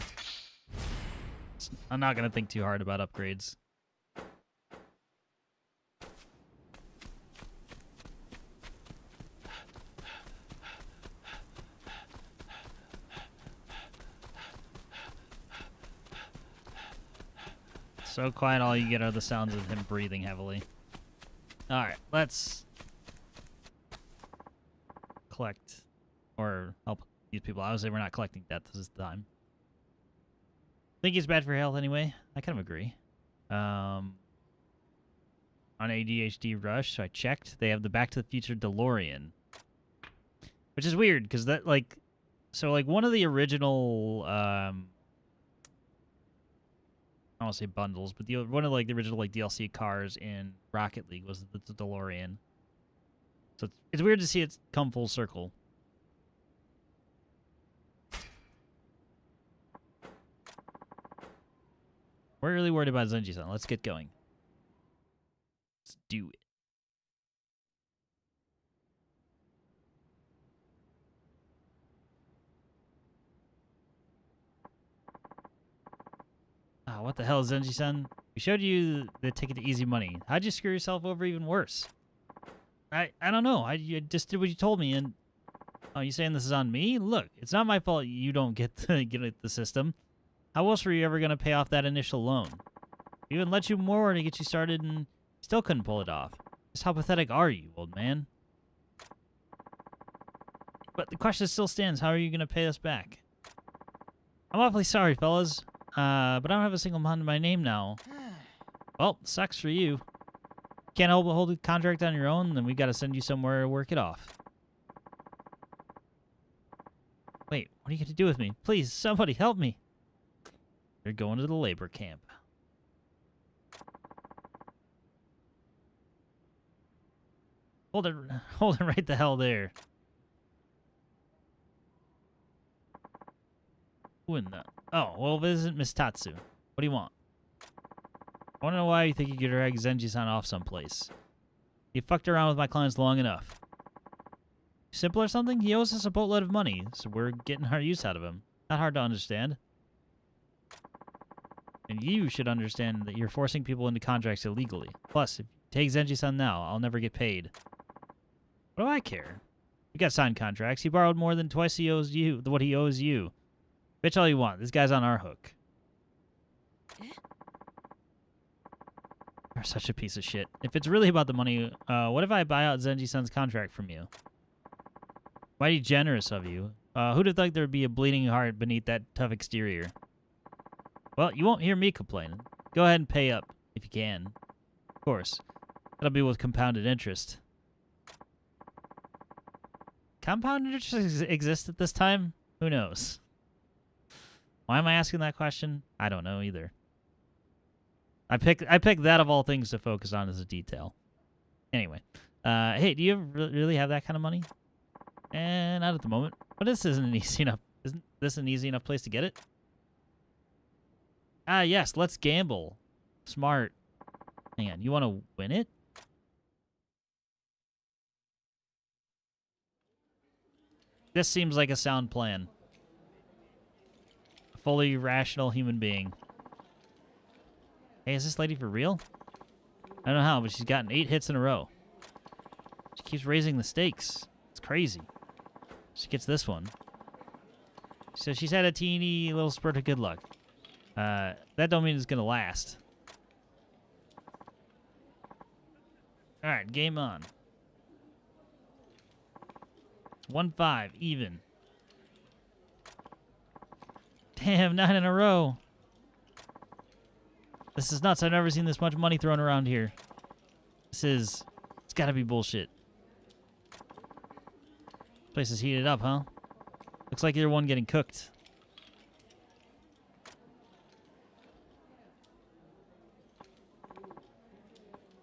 I'm not going to think too hard about upgrades. So quiet, all you get are the sounds of him breathing heavily. Alright, let's collect or help these people. I would say we're not collecting death this time. I think it's bad for health anyway. I kind of agree. On ADHD Rush, so I checked. They have the Back to the Future DeLorean. Which is weird, because that, like... So, like, one of the original... I don't want to say bundles, but one of, like, the original, like, DLC cars in Rocket League was the DeLorean. So it's weird to see it come full circle. We're really worried about Zenji-san. Let's get going. Let's do it. Ah, what the hell, Zenji-san? We showed you the ticket to easy money. How'd you screw yourself over even worse? I don't know. I just did what you told me, and... Oh, you saying this is on me? Look, it's not my fault you don't get the system. How else were you ever going to pay off that initial loan? We even let you more to get you started and still couldn't pull it off. Just how pathetic are you, old man? But the question still stands. How are you going to pay us back? I'm awfully sorry, fellas. But I don't have a single mon in my name now. Well, sucks for you. Can't hold a contract on your own, then we got to send you somewhere to work it off. Wait, what are you going to do with me? Please, somebody help me. You're going to the labor camp. Hold it right the hell there. Who in the... Oh, well, visit Miss Tatsu. What do you want? I want to know why you think you could drag Zenji-san off someplace. You fucked around with my clients long enough. Simple or something? He owes us a boatload of money, so we're getting our use out of him. Not hard to understand. And you should understand that you're forcing people into contracts illegally. Plus, if you take Zenji-san now, I'll never get paid. What do I care? We got signed contracts. He borrowed more than twice what he owes you. Bitch all you want. This guy's on our hook. You're such a piece of shit. If it's really about the money, what if I buy out Zenji-san's contract from you? Mighty generous of you. Who'd have thought there'd be a bleeding heart beneath that tough exterior? Well, you won't hear me complain. Go ahead and pay up, if you can. Of course. That'll be with compounded interest. Compounded interest exists at this time? Who knows? Why am I asking that question? I don't know either. I picked that of all things to focus on as a detail. Anyway. Hey, do you really have that kind of money? Not at the moment. But this isn't this an easy enough place to get it? Ah, yes, let's gamble. Smart. Hang on, you want to win it? This seems like a sound plan. A fully rational human being. Hey, is this lady for real? I don't know how, but she's gotten 8 hits in a row. She keeps raising the stakes. It's crazy. She gets this one. So she's had a teeny little spurt of good luck. That don't mean it's gonna last. Alright, game on. It's 1-5, even. Damn, 9 in a row. This is nuts. I've never seen this much money thrown around here. It's gotta be bullshit. Place is heated up, huh? Looks like you're one getting cooked.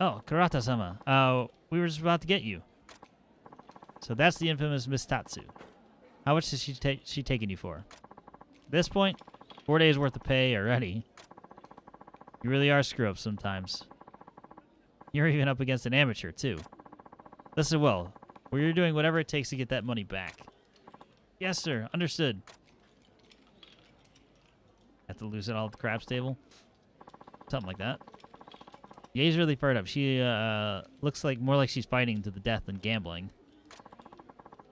Oh, Karata-sama. We were just about to get you. So that's the infamous Miss Tatsu. How much is she taking you for? At this point, 4 days worth of pay already. You really are screw-ups sometimes. You're even up against an amateur, too. Listen well. We're doing whatever it takes to get that money back. Yes, sir. Understood. Have to lose it all at the craps table? Something like that. Ye's really fired up. She looks more like she's fighting to the death than gambling.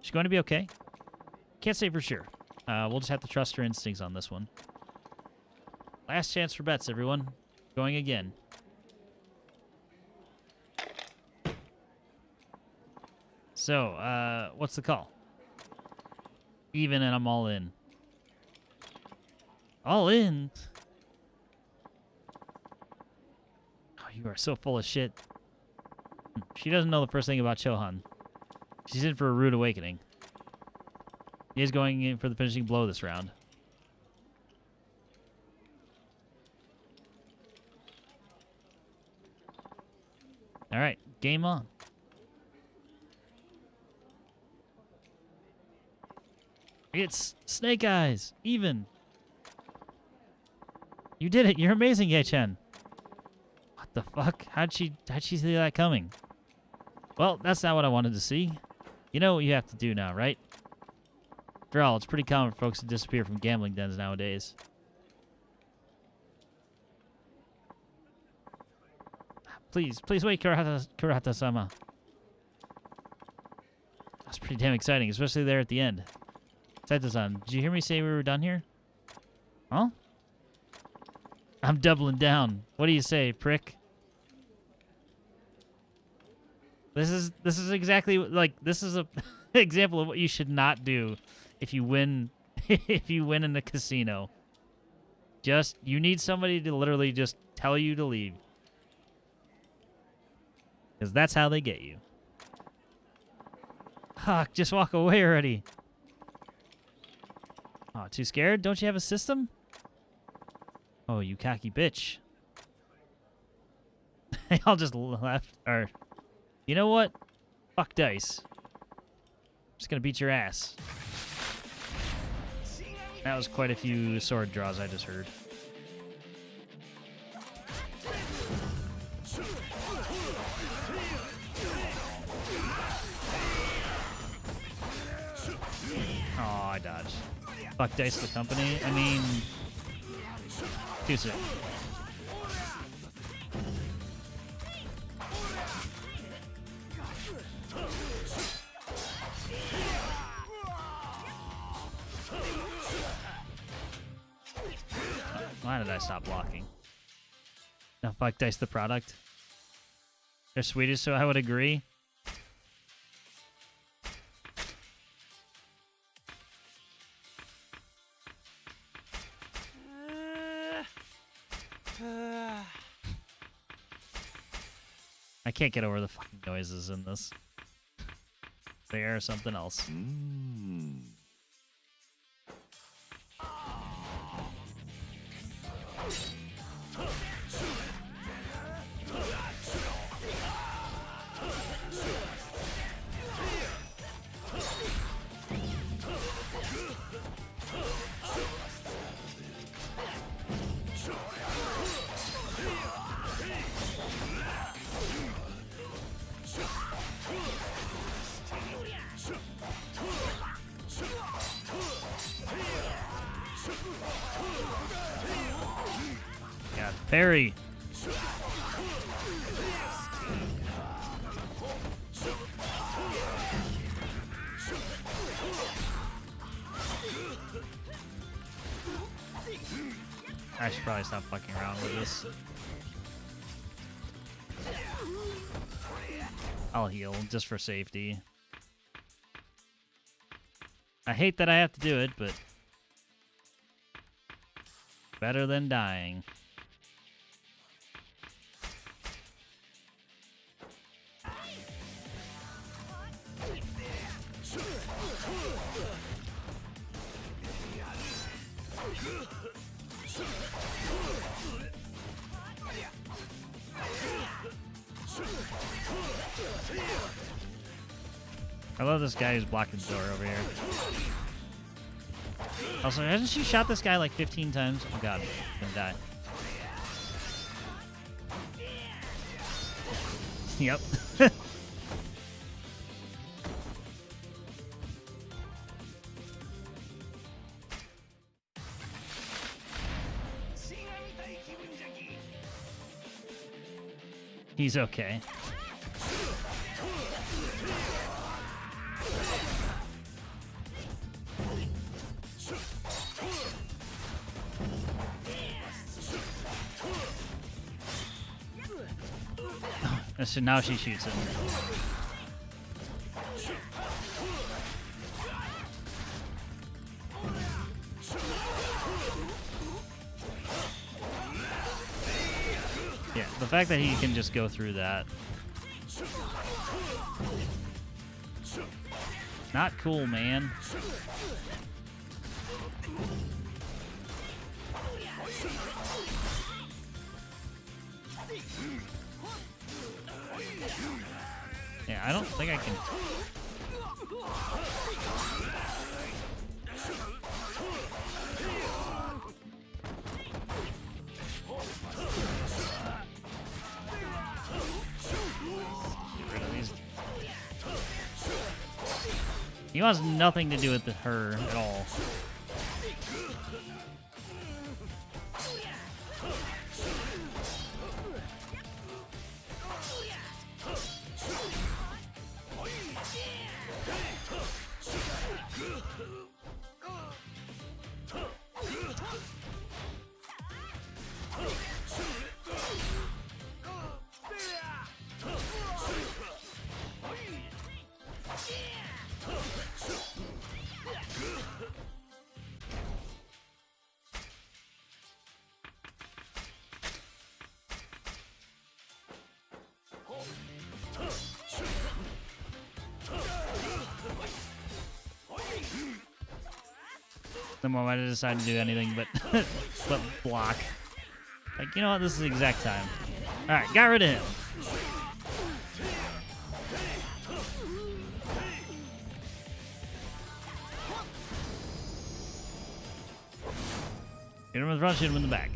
She's going to be okay. Can't say for sure. We'll just have to trust her instincts on this one. Last chance for bets, everyone. Going again. So, what's the call? Even, and I'm all in. All in? Oh, you are so full of shit. She doesn't know the first thing about Chohan. She's in for a rude awakening. He is going in for the finishing blow this round. All right, game on. It's Snake Eyes, even. You did it. You're amazing, Ye-chan. What the fuck? How'd she see that coming? Well, that's not what I wanted to see. You know what you have to do now, right? After all, it's pretty common for folks to disappear from gambling dens nowadays. Please wait, Kurata-sama. That's pretty damn exciting, especially there at the end. Saito-san, did you hear me say we were done here? Huh? I'm doubling down. What do you say, prick? This is exactly like this is a example of what you should not do if you win if you win in the casino. You need somebody to literally just tell you to leave. Because that's how they get you. Fuck, just walk away already. Oh, too scared? Don't you have a system? Oh, you cocky bitch. They all just left. Or, you know what? Fuck dice. I'm just gonna beat your ass. That was quite a few sword draws I just heard. gosh. Fuck Dice the company. I mean, too soon. Why did I stop blocking? No, fuck Dice the product. They're Swedish, so I would agree. I can't get over the fucking noises in this. They are something else. God, parry. I should probably stop fucking around with this. I'll heal just for safety. I hate that I have to do it, but better than dying. I love this guy who's blocking the door over here. Also, hasn't she shot this guy like 15 times? Oh god, I'm gonna die. Yep. He's okay. So now she shoots him. Yeah, the fact that he can just go through that. Not cool, man. Yeah, I don't think I can. Get rid of these. He wants nothing to do with her at all. The moment I decide to do anything but but block. Like, you know what? This is the exact time. Alright, got rid of him. Hit him with front, shoot him in the back.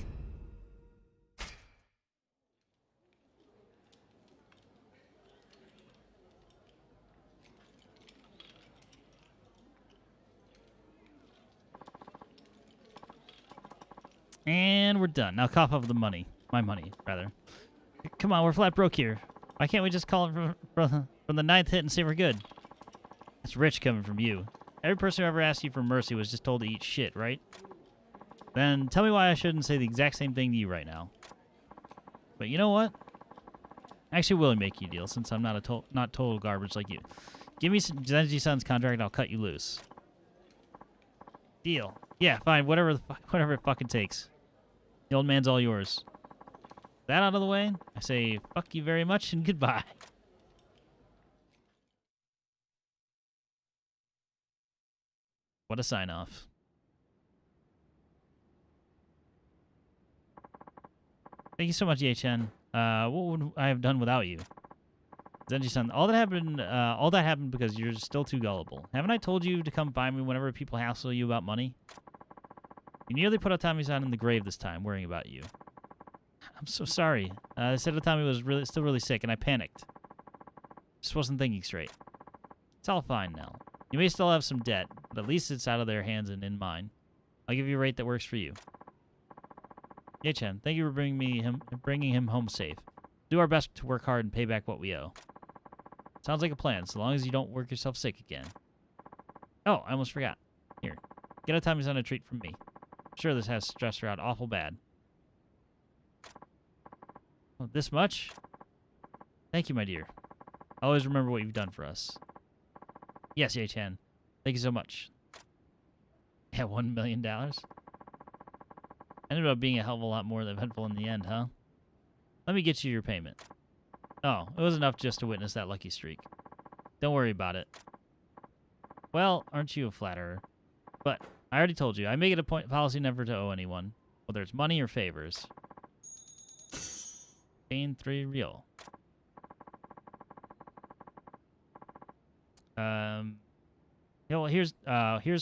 And we're done. Now cough up the money. My money, rather. Come on, we're flat broke here. Why can't we just call it from the 9th hit and say we're good? It's rich coming from you. Every person who ever asked you for mercy was just told to eat shit, right? Then tell me why I shouldn't say the exact same thing to you right now. But you know what? I actually will make you a deal since I'm not total garbage like you. Give me Zenji-san's contract and I'll cut you loose. Deal. Yeah, fine. Whatever it fucking takes. The old man's all yours. That out of the way, I say fuck you very much and goodbye. What a sign-off. Thank you so much, Ye-chan. What would I have done without you? Zenji-san, all that happened because you're still too gullible. Haven't I told you to come find me whenever people hassle you about money? You nearly put Otami-san in the grave this time, worrying about you. I'm so sorry. They said Otami was still really sick, and I panicked. Just wasn't thinking straight. It's all fine now. You may still have some debt, but at least it's out of their hands and in mine. I'll give you a rate that works for you. Ye-chan, thank you for bringing him home safe. Do our best to work hard and pay back what we owe. Sounds like a plan, so long as you don't work yourself sick again. Oh, I almost forgot. Here, get Otami-san a treat from me. I'm sure this has stressed her out awful bad. Oh, this much? Thank you, my dear. I'll always remember what you've done for us. Yes, Ye-chan. Thank you so much. Yeah, $1 million? Ended up being a hell of a lot more eventful in the end, huh? Let me get you your payment. Oh, it was enough just to witness that lucky streak. Don't worry about it. Well, aren't you a flatterer? But I already told you, I make it a policy never to owe anyone, whether it's money or favors. Gain 3 real. Yeah, well, here's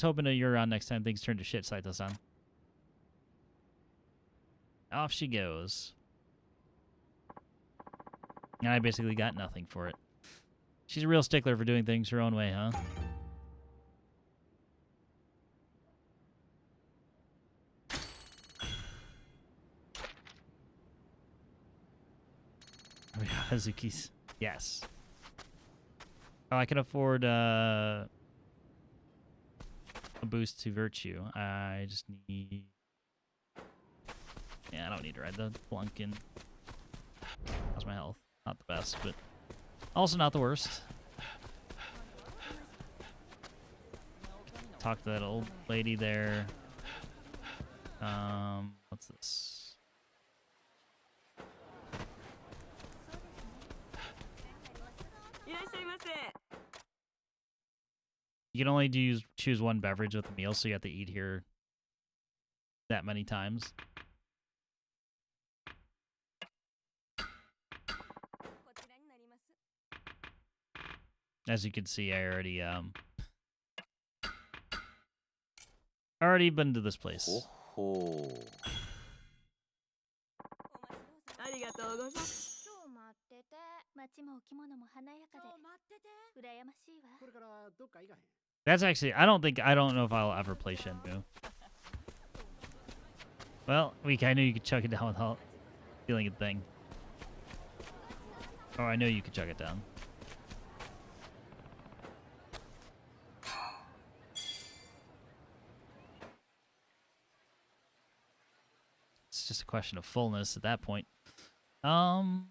hoping that you're around next time things turn to shit, Saito-san. Off she goes. And I basically got nothing for it. She's a real stickler for doing things her own way, huh? Hazuki's. Yes. Oh, I can afford a boost to virtue. I just need... Yeah, I don't need to ride the Blunkin. How's my health? Not the best, but also not the worst. Talk to that old lady there. What's this? You can only choose one beverage with a meal, so you have to eat here that many times. As you can see, I already been to this place. That's actually, I don't know if I'll ever play Shenmue. Well, I knew you could chuck it down without feeling a thing. Oh, I know you could chuck it down. It's just a question of fullness at that point. Alright,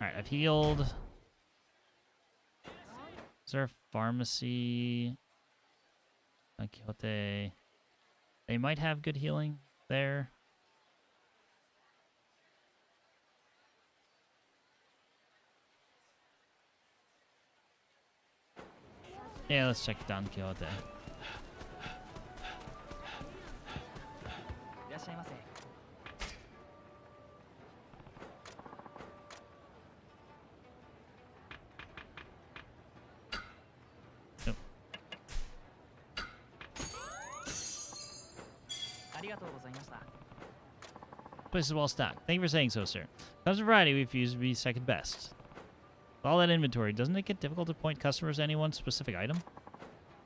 I've healed. Is there a pharmacy? Don Quixote. They might have good healing there. Yeah, let's check Don Quixote. Nope. Place is well stocked. Thank you for saying so, sir. Comes a variety we fuse to be second best. With all that inventory, doesn't it get difficult to point customers to any one specific item?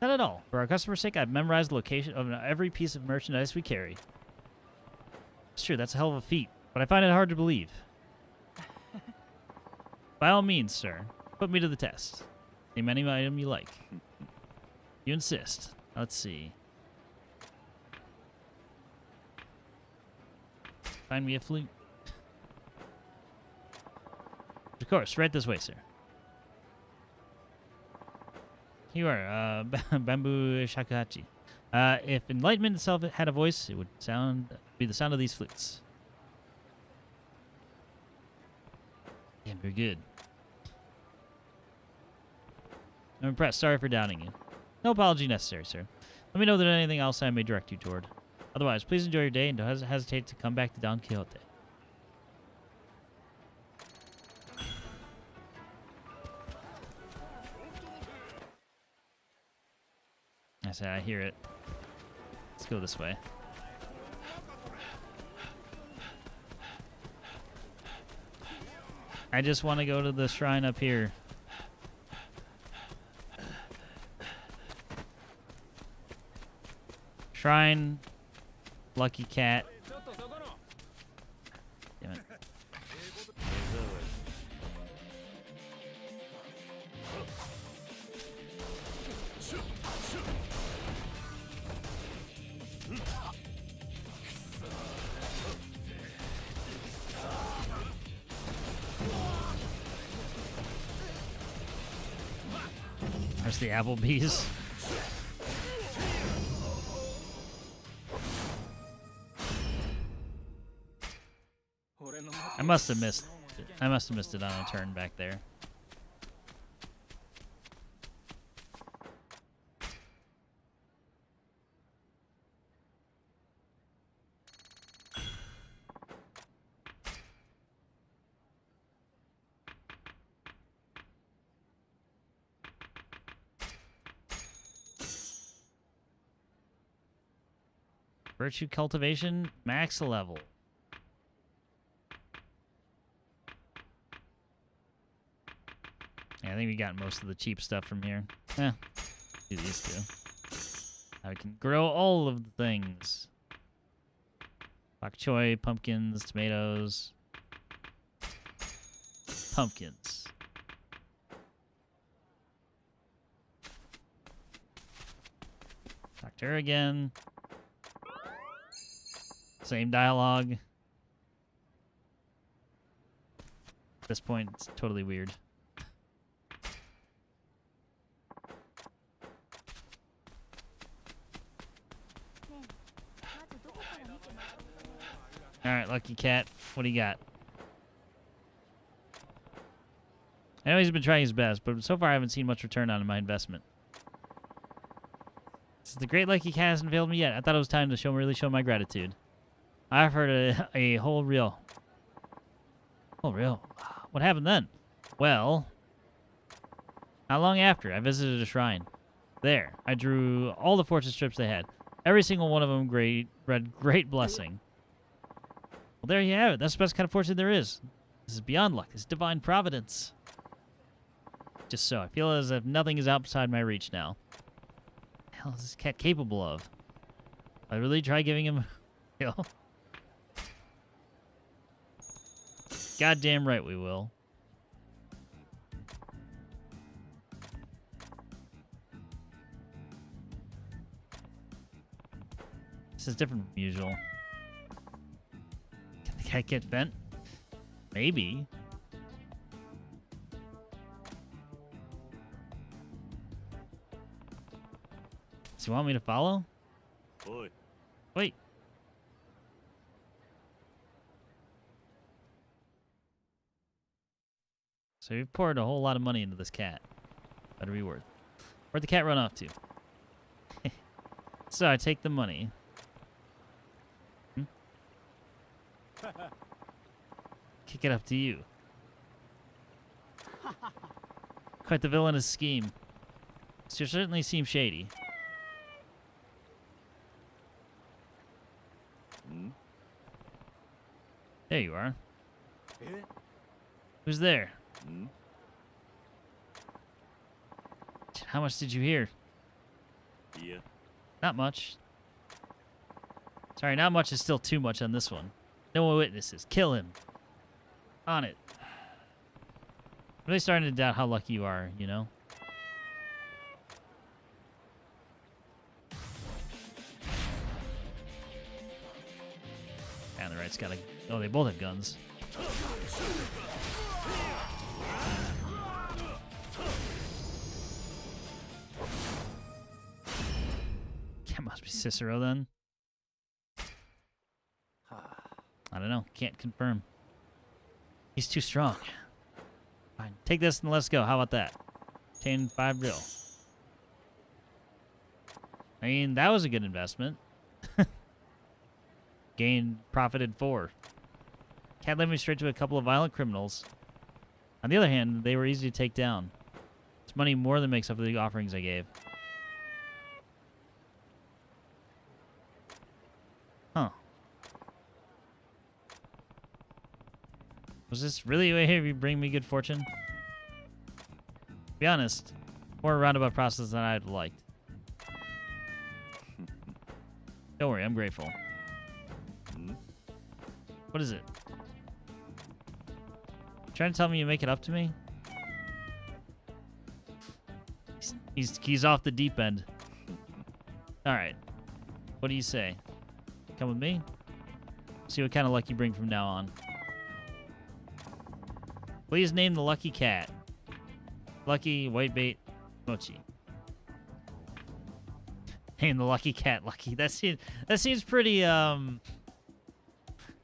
Not at all. For our customer's sake, I've memorized the location of every piece of merchandise we carry. It's true, that's a hell of a feat, but I find it hard to believe. By all means, sir, put me to the test. Name any item you like. You insist. Let's see. Find me a flute. Of course, right this way, sir. You are, Bamboo Shakuhachi. If enlightenment itself had a voice, it would be the sound of these flutes. Yeah, very good. I'm impressed. Sorry for doubting you. No apology necessary, sir. Let me know if there's anything else I may direct you toward. Otherwise, please enjoy your day and don't hesitate to come back to Don Quixote. I said, I hear it. Let's go this way. I just want to go to the shrine up here. Shrine, lucky cat. Damn it. There's the Applebee's. I must have missed it. I must have missed it on a turn back there. Virtue cultivation, max level. Yeah, I think we got most of the cheap stuff from here. Do these two. Now we can grow all of the things. Bok choy, pumpkins, tomatoes. Pumpkins. Talk to her again. Same dialogue. At this point, it's totally weird. Alright, lucky cat. What do you got? I know he's been trying his best, but so far I haven't seen much return on my investment. Since the great lucky cat hasn't failed me yet, I thought it was time to really show my gratitude. I've heard a whole reel. Oh, real? What happened then? Well, not long after, I visited a shrine. There, I drew all the fortune strips they had. Every single one of them read great blessing. Well, there you have it. That's the best kind of fortune there is. This is beyond luck. This is divine providence. Just so. I feel as if nothing is outside my reach now. What the hell is this cat capable of? I really try giving him a kill. Goddamn right we will. This is different from usual. Can the cat get bent? Maybe. Does he want me to follow? Oi. Wait. So you've poured a whole lot of money into this cat. Better be worth it. Where'd the cat run off to? So I take the money. Kick it up to you. Quite the villainous scheme. So you certainly seem shady. There you are. Who's there? How much did you hear? Yeah. Not much. Sorry, not much is still too much on this one. No witnesses. Kill him. On it. Really starting to doubt how lucky you are, you know? And the right's got a... Oh, they both have guns. That must be Cicero then. I don't know. Can't confirm. He's too strong. Fine. Take this and let's go. How about that? 10-5 bill. I mean, that was a good investment. Profited 4. Can't let me straight to a couple of violent criminals. On the other hand, they were easy to take down. It's money more than makes up for the offerings I gave. Huh. Was this really a way to bring me good fortune? To be honest, more a roundabout process than I'd liked. Don't worry, I'm grateful. What is it? Trying to tell me you make it up to me? He's off the deep end. Alright. What do you say? Come with me? See what kind of luck you bring from now on. Please name the lucky cat. Lucky, whitebait, mochi. Name the lucky cat, Lucky. That seems pretty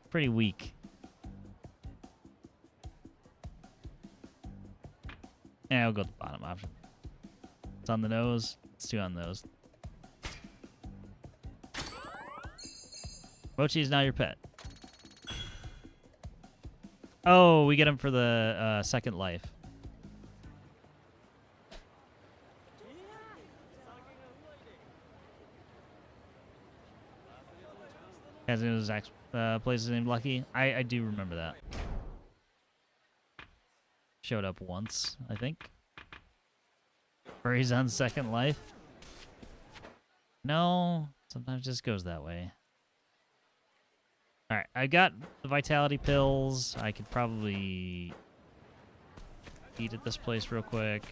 pretty weak. Yeah, I'll go with the bottom option. It's on the nose. It's 2 on the nose. Mochi is now your pet. Oh, we get him for the second life. Has his place is named Lucky. I do remember that. Showed up once, I think. Furry's on second life. No, sometimes it just goes that way. Alright, I got the vitality pills. I could probably eat at this place real quick.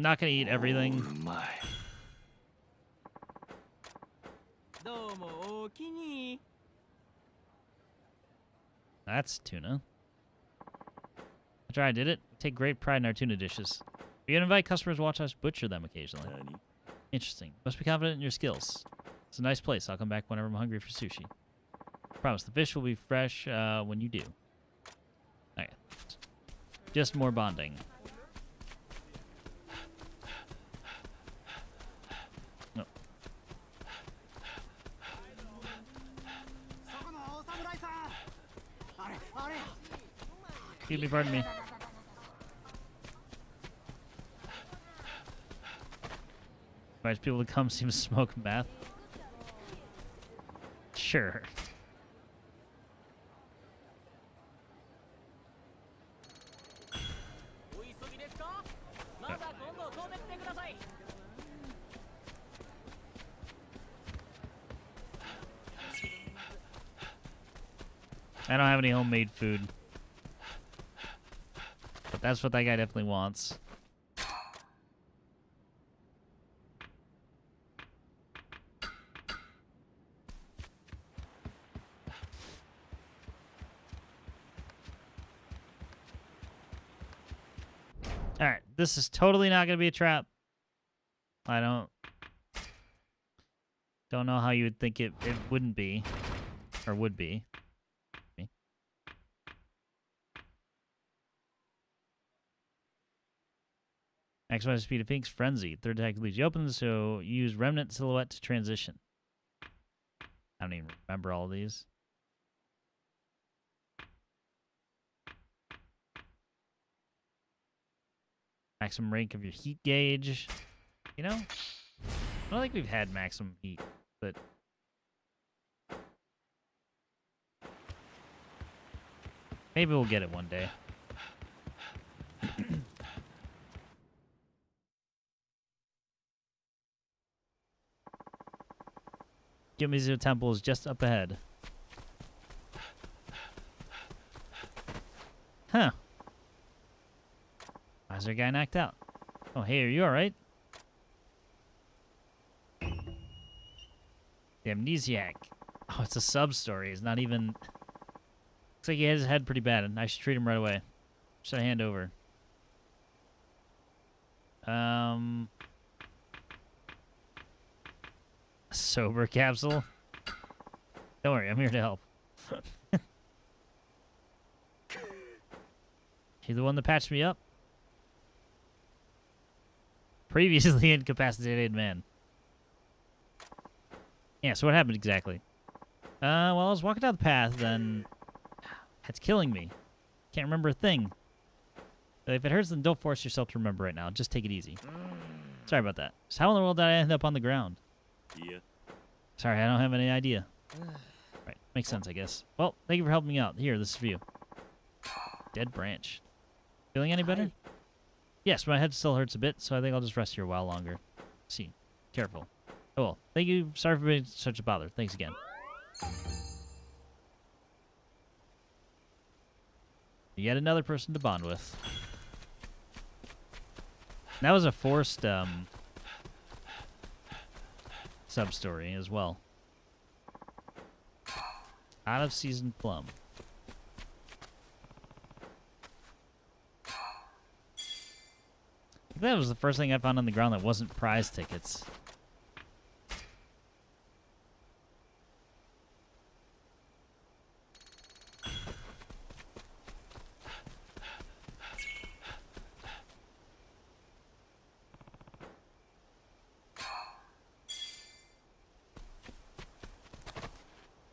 Not gonna eat everything. Oh my. That's tuna. I tried, did it? We take great pride in our tuna dishes. We can invite customers to watch us butcher them occasionally. Interesting. Must be confident in your skills. It's a nice place. I'll come back whenever I'm hungry for sushi. Promise, the fish will be fresh when you do. Okay. Just more bonding. No. Excuse me, pardon me. Invites people to come see him smoke meth. Sure. I don't have any homemade food. But that's what that guy definitely wants. Alright, this is totally not going to be a trap. I don't know how you would think it wouldn't be. Or would be. Maximize speed of Pink's Frenzy. Third attack leaves you open, so use Remnant Silhouette to transition. I don't even remember all of these. Maximum rank of your heat gauge. You know, I don't think we've had maximum heat, but... Maybe we'll get it one day. Kiyomizu Temple is just up ahead. Huh. Why is there a guy knocked out? Oh, hey, are you alright? The amnesiac. Oh, it's a sub-story. It's not even... Looks like he had his head pretty bad, and I should treat him right away. Should I hand over? Sober capsule? Don't worry, I'm here to help. You the one that patched me up? Previously incapacitated man. Yeah, so what happened exactly? Well, I was walking down the path, then... It's killing me. Can't remember a thing. If it hurts, then don't force yourself to remember right now. Just take it easy. Sorry about that. So how in the world did I end up on the ground? Yeah. Sorry, I don't have any idea. Right, makes sense, I guess. Well, thank you for helping me out. Here, this is for you. Dead branch. Feeling any better? Yes, my head still hurts a bit, so I think I'll just rest here a while longer. See. Careful. Oh well. Thank you. Sorry for being such a bother. Thanks again. Yet another person to bond with. That was a forced sub-story as well. Out of season plum. I think that was the first thing I found on the ground that wasn't prize tickets.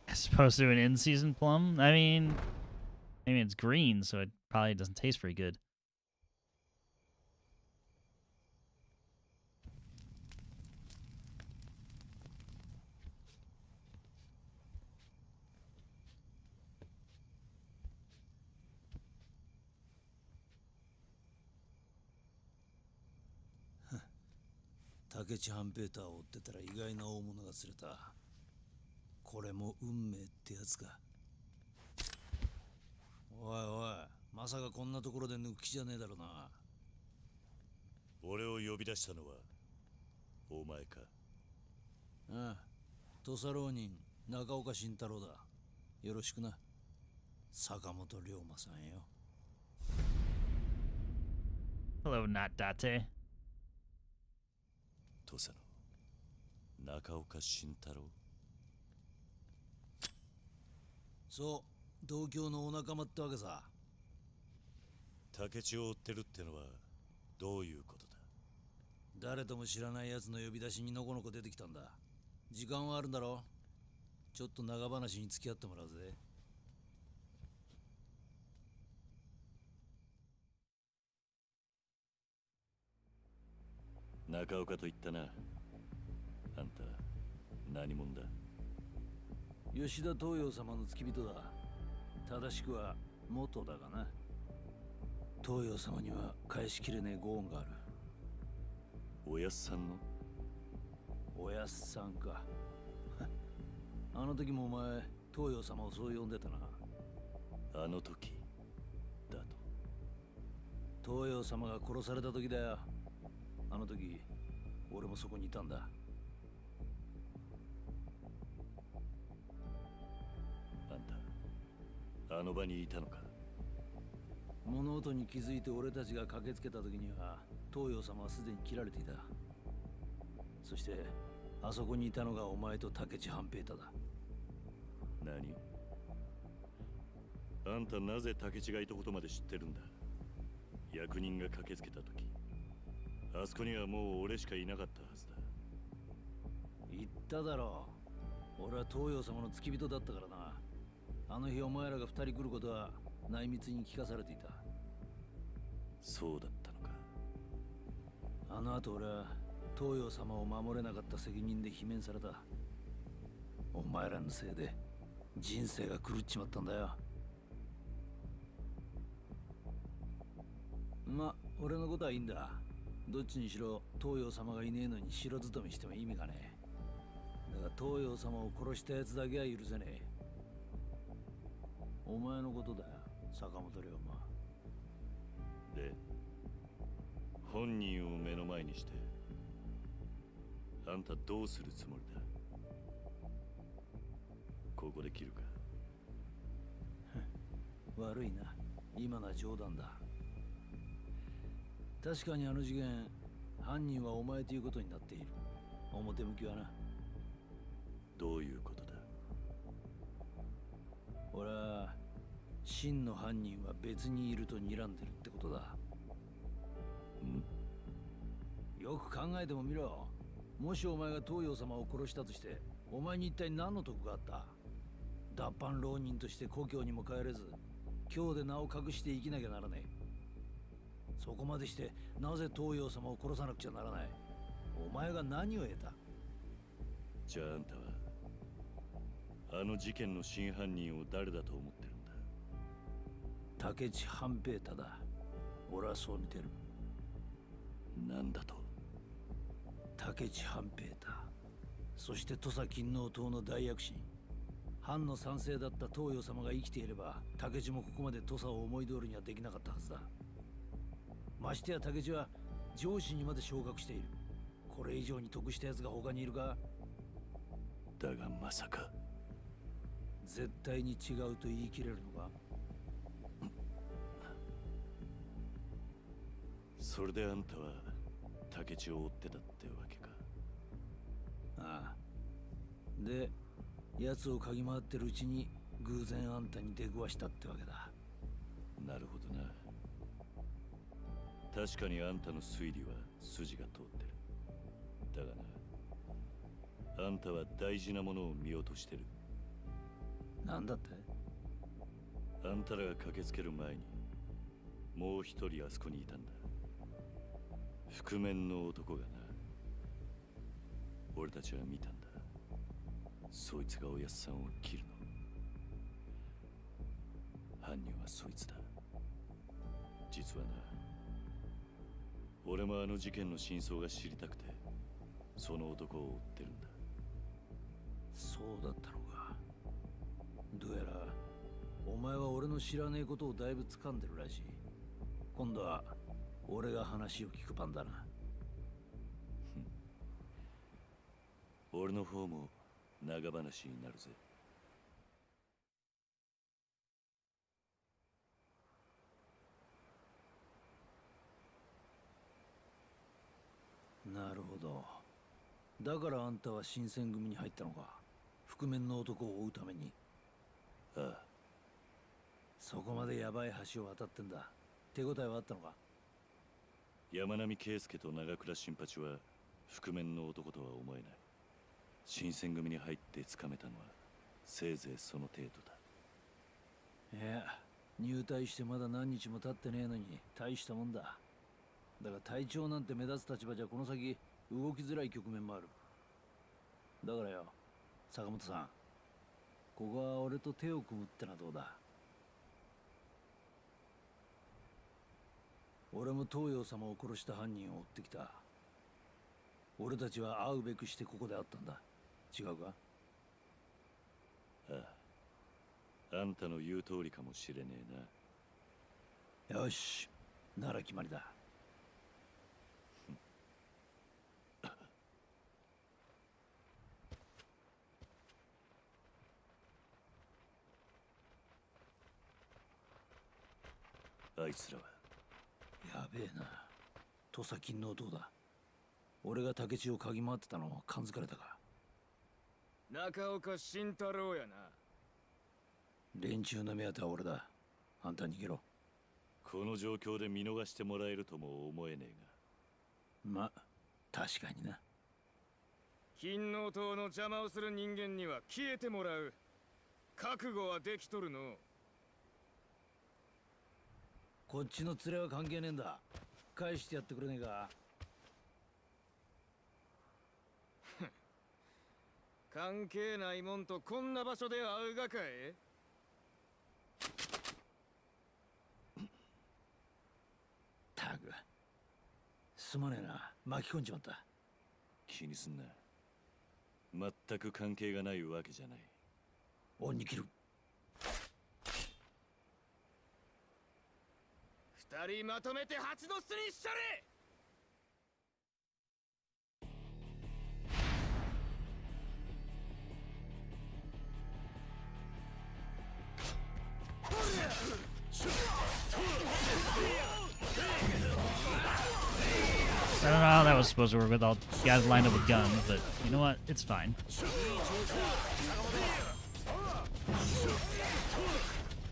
As opposed to an in-season plum? I mean it's green, so it probably doesn't taste very good. Takechi Hanpeter を追ってたら意外な大物が釣れた。これも運命ってやつか。おいおい、まさかこんなところで抜く気じゃねえだろな。俺を呼び出したのはお前か。ああ、土佐浪人中岡慎太郎だ。よろしくな。坂本龍馬さんよ。Hello, not Date. 土佐の中岡慎太郎。そう、同郷のお仲間ってわけさ。竹地を追ってるってのはどういうことだ？誰とも知らない奴の呼び出しにのこのこ出てきたんだ。時間はあるんだろ？ちょっと長話に付き合ってもらうぜ。中岡と言ったな。あんた何者だ？吉田東洋様の付き人だ。正しくは元だがな。東洋様には返しきれねえご恩がある。おやっさんの？おやっさんか。あの時もお前東洋様をそう呼んでたな。あの時だと。東洋様が殺された時だよ。あの時俺もそこにいたんだ。あんたあの場にいたのか？物音に気づいて俺たちが駆けつけた時には東洋様はすでに切られていた。そしてあそこにいたのがお前と竹地半平太だ。何？あんたなぜ竹地がいたことまで知ってるんだ？役人が駆けつけた時あそこにはもう俺しかいなかったはずだ。言っただろう。俺は東洋様の付き人だったからな。あの日お前らが二人来ることは内密に聞かされていた。そうだったのか。あの後俺は東洋様を守れなかった責任で罷免された。お前らのせいで人生が狂っちまったんだよ。ま、俺のことはいいんだ。どっちにしろ東洋様がいねえのに城勤めしても意味がねえ。だが東洋様を殺したやつだけは許せねえ。お前のことだよ、坂本龍馬。で、本人を目の前にしてあんたどうするつもりだ？ここで切るか？悪いな、今のは冗談だ。確かにあの事件、犯人はお前ということになっている。表向きはな。どういうことだ？俺は真の犯人は別にいると睨んでるってことだ。よく考えてもみろ。もしお前が東洋様を殺したとして、お前に一体何の得があった？脱藩浪人として故郷にも帰れず、今日で名を隠して生きなきゃならねえ。そこまでしてなぜ東洋様を殺さなくちゃならない？お前が何を得た？じゃああんたはあの事件の真犯人を誰だと思ってるんだ？竹地半平太だ。俺はそう見てる。なんだと？竹地半平太、そして土佐勤王党の大躍進。藩の賛成だった東洋様が生きていれば、竹地もここまで土佐を思い通りにはできなかったはずだ。ましてや竹地は上司にまで昇格している。これ以上に得したやつが他にいるか？だがまさか。絶対に違うと言い切れるのか？それであんたは竹地を追ってたってわけか。ああ。で、奴を嗅ぎ回ってるうちに偶然あんたに出くわしたってわけだ。なるほどな。確かにあんたの推理は筋が通ってる。だがな、あんたは大事なものを見落としてる。なんだって？あんたらが駆けつける前にもう一人あそこにいたんだ。覆面の男がな。俺たちは見たんだ。そいつがおやっさんを切るの。犯人はそいつだ。実はな、俺もあの事件の真相が知りたくてその男を追ってるんだ。そうだったのか。どうやらお前は俺の知らねえことをだいぶ掴んでるらしい。今度は俺が話を聞く番だな。俺の方も長話になるぜ。なるほど。だからあんたは新選組に入ったのか。覆面の男を追うために。ああ。そこまでヤバい橋を渡ってんだ。手応えはあったのか？山並圭介と長倉新八は覆面の男とは思えない。新選組に入ってつかめたのはせいぜいその程度だ。いや、入隊してまだ何日も経ってねえのに大したもんだ。だが隊長なんて目立つ立場じゃこの先動きづらい局面もある。だからよ、坂本さん、ここは俺と手を組むってのはどうだ？俺も東洋様を殺した犯人を追ってきた。俺たちは会うべくしてここで会ったんだ。違うか？ああ。あんたの言う通りかもしれねえな。よし、なら決まりだ。あいつらはやべえな。土佐勤王党だ。俺が竹地を嗅ぎ回ってたのを感づかれたか。中岡慎太郎やな。連中の目当ては俺だ。あんた逃げろ。この状況で見逃してもらえるとも思えねえま、確かにな。勤王党の邪魔をする人間には消えてもらう。覚悟はできとるの。こっちの連れは関係ねえんだ。返してやってくれねえか。関係ないもんとこんな場所で会うがかい？たすまねえな。巻き込んじまった。気にすんな。全く関係がないわけじゃない。恩に切る。二人まとめて蜂の巣にしちゃれ。I don't know how that was supposed to work with all guys lined up with guns, but you know what? It's fine.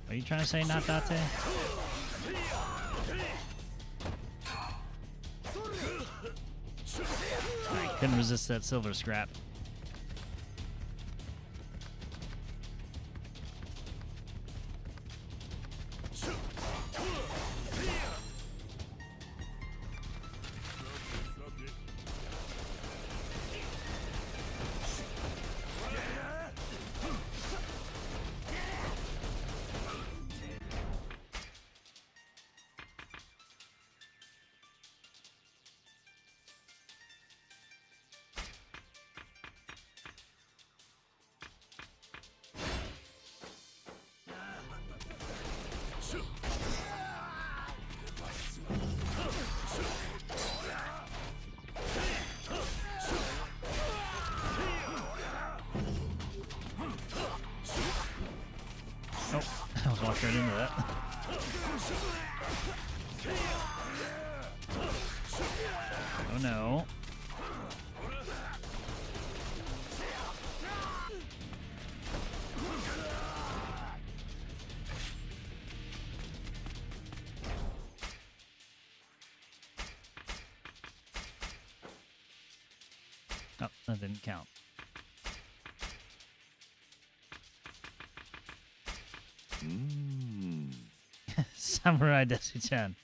Are you trying to say not Date? I couldn't resist that silver scrap. I was walking right into that. Oh no. Oh, that didn't count. Samurai Desu-chan.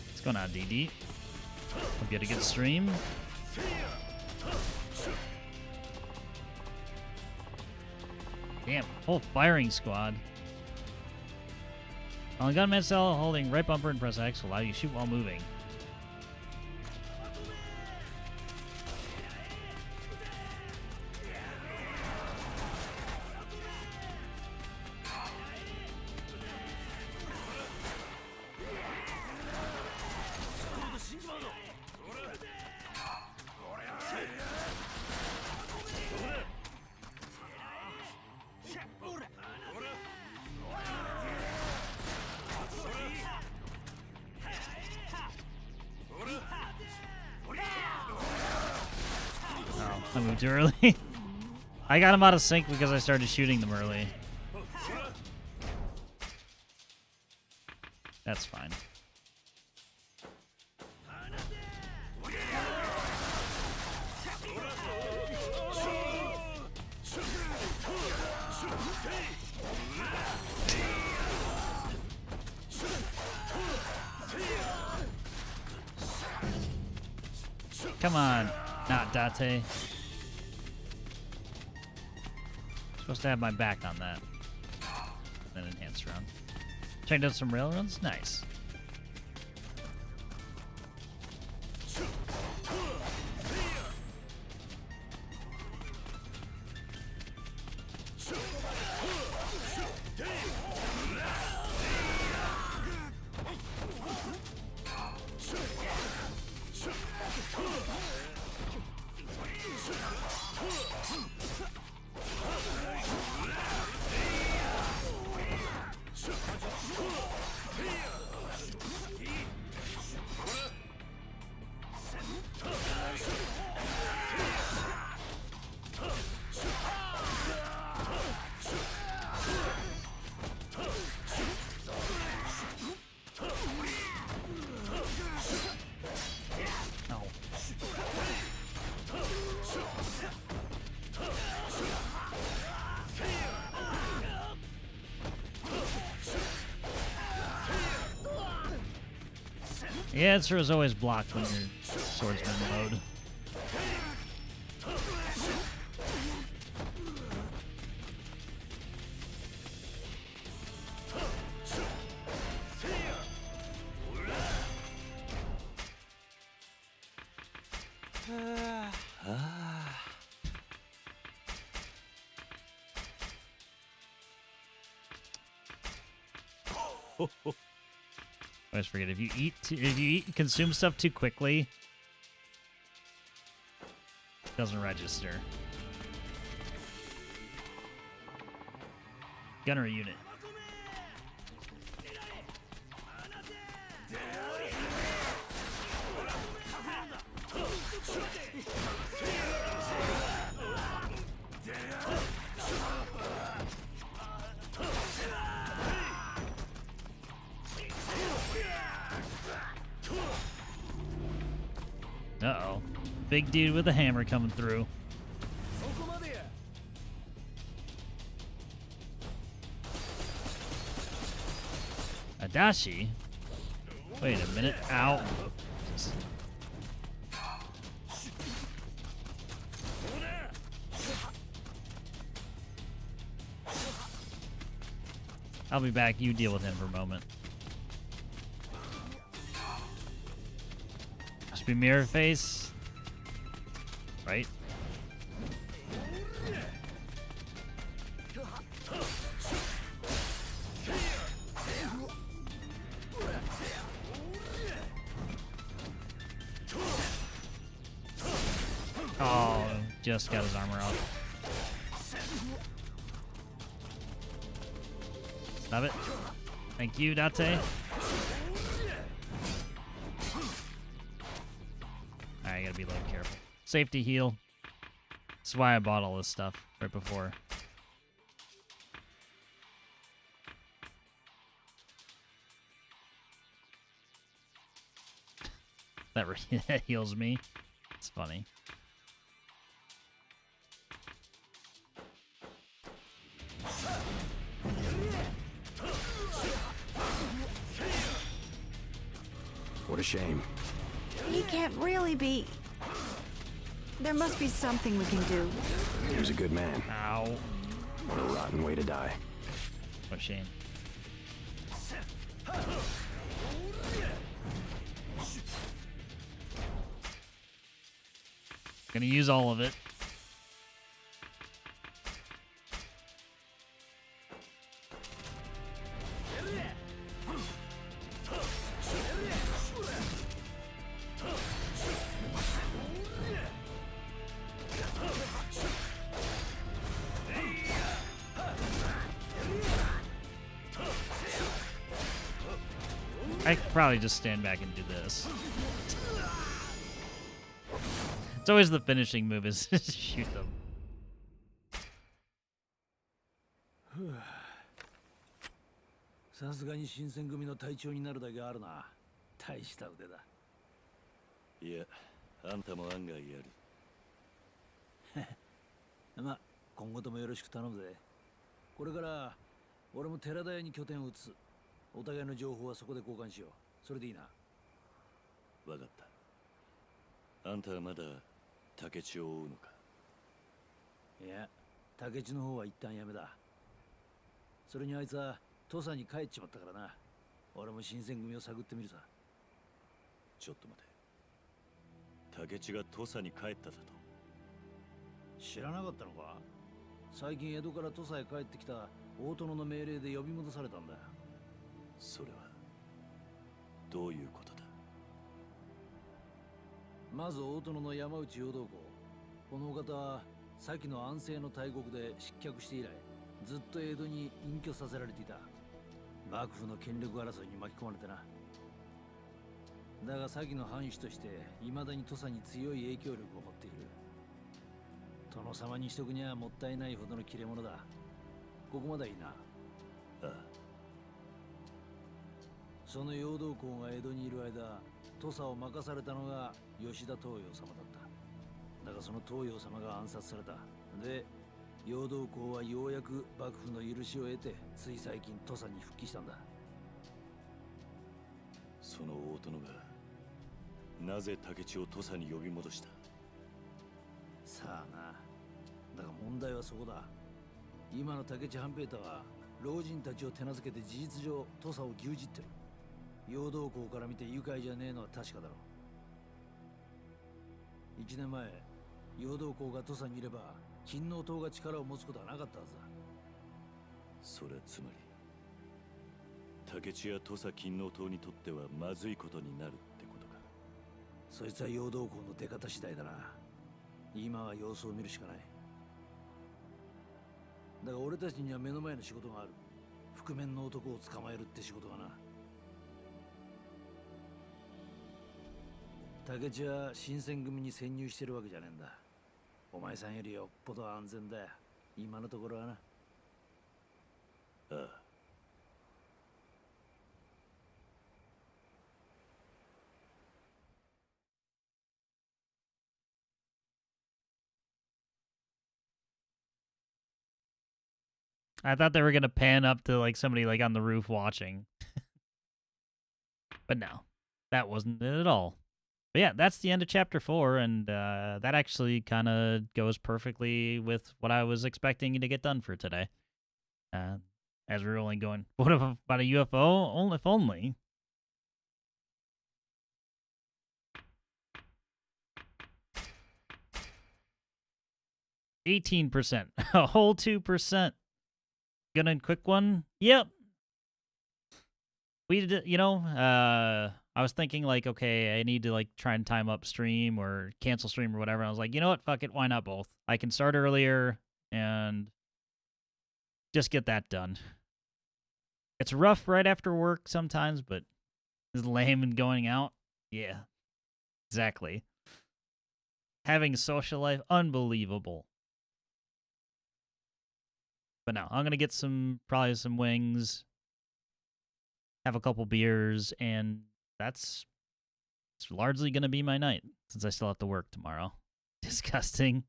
What's going on, DD? Hope you had a good stream. Damn, whole firing squad. On the gunman cell, holding right bumper and press X will allow you to shoot while moving. I moved too early. I got him out of sync because I started shooting them early. That's fine. Come on, not Date. Supposed to have my back on that. Then enhanced round. Checked out some railroads? Nice. Yeah, it's always blocked when your swordsman mode. I always forget if you consume stuff too quickly, it doesn't register. Gunnery unit. Uh-oh. Big dude with a hammer coming through. Adachi? Wait a minute. Ow. I'll be back. You deal with him for a moment. Must be mirror face. Right? Oh, just got his armor off. Stop it. Thank you, Date. Alright, I gotta be a little careful. Safety heal. That's why I bought all this stuff right before. That heals me. It's funny. What a shame. He can't really be. There must be something we can do. He was a good man. Ow. What a rotten way to die. What a shame. Gonna use all of it. I could probably just stand back and do this. It's always the finishing move is to shoot them. さすがに新選組の隊長になるだけあるな。大した腕だ。いや、あんたも案外やる。まあ、今後ともよろしく頼むぜ。これから俺も寺田屋に拠点を移す。お互いの情報はそこで交換しよう。それでいいな。わかった。あんたはまだ竹地を追うのか。いや、竹地の方は一旦やめだ。それにあいつは土佐に帰っちまったからな。俺も新選組を探ってみるさ。ちょっと待て。竹地が土佐に帰っただと。知らなかったのか。最近江戸から土佐へ帰ってきた大殿の命令で呼び戻されたんだよ。それはどういうことだ。まず大殿の山内陽道公。このお方は先の安政の大国で失脚して以来ずっと江戸に隠居させられていた。幕府の権力争いに巻き込まれてな。だが先の藩主として未だに土佐に強い影響力を持っている。殿様にしとくにはもったいないほどの切れ者だ。ここまではいいな。ああ。その陽道公が江戸にいる間、土佐を任されたのが吉田東洋様だった。だがその東洋様が暗殺された。で、陽道公はようやく幕府の許しを得て、つい最近土佐に復帰したんだ。その大殿がなぜ竹地を土佐に呼び戻した。さあな。だが問題はそこだ。今の竹地半平太は老人たちを手なずけて事実上土佐を牛耳ってる。陽道公から見て愉快じゃねえのは確かだろう。1年前、陽道公が土佐にいれば勤王党が力を持つことはなかったはずだ。それはつまり竹地や土佐勤王党にとってはまずいことになるってことか。そいつは陽動校の出方次第だな。今は様子を見るしかない。だが俺たちには目の前の仕事がある。覆面の男を捕まえるって仕事がな。竹地は新選組に潜入してるわけじゃねえんだ。お前さんよりよっぽど安全だよ。今のところはな。ああ。I thought they were gonna pan up to like somebody like on the roof watching. But no, that wasn't it at all. But yeah, that's the end of chapter 4, and that actually kind of goes perfectly with what I was expecting to get done for today. As we're only going, what about a UFO? Only if only. %, a whole 2%. Gonna quick one. Yep. We did, I was thinking like, okay, I need to like try and time up stream or cancel stream or whatever. And I was like, you know what? Fuck it. Why not both? I can start earlier and just get that done. It's rough right after work sometimes, but it's lame and going out. Yeah, exactly. Having a social life, unbelievable. But no, I'm going to get probably some wings, have a couple beers, and it's largely going to be my night since I still have to work tomorrow. Disgusting.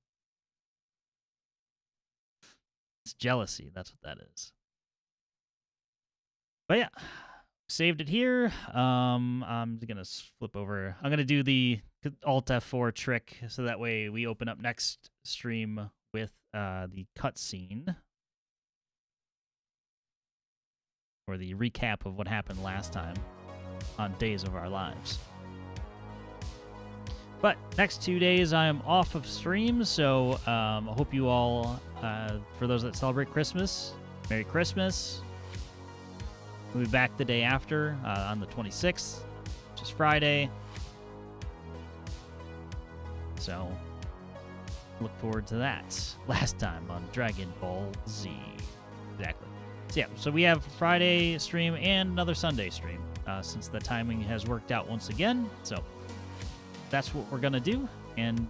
It's jealousy. That's what that is. But yeah, saved it here. I'm going to flip over. I'm going to do the Alt F4 trick so that way we open up next stream with the cutscene. Or the recap of what happened last time on Days of Our Lives. But next 2 days I am off of stream, so I hope you all, for those that celebrate Christmas, Merry Christmas. We'll be back the day after, on the 26th, which is Friday. So, look forward to that. Last time on Dragon Ball Z. Exactly. So yeah, so we have Friday stream and another Sunday stream, since the timing has worked out once again. So that's what we're gonna do, and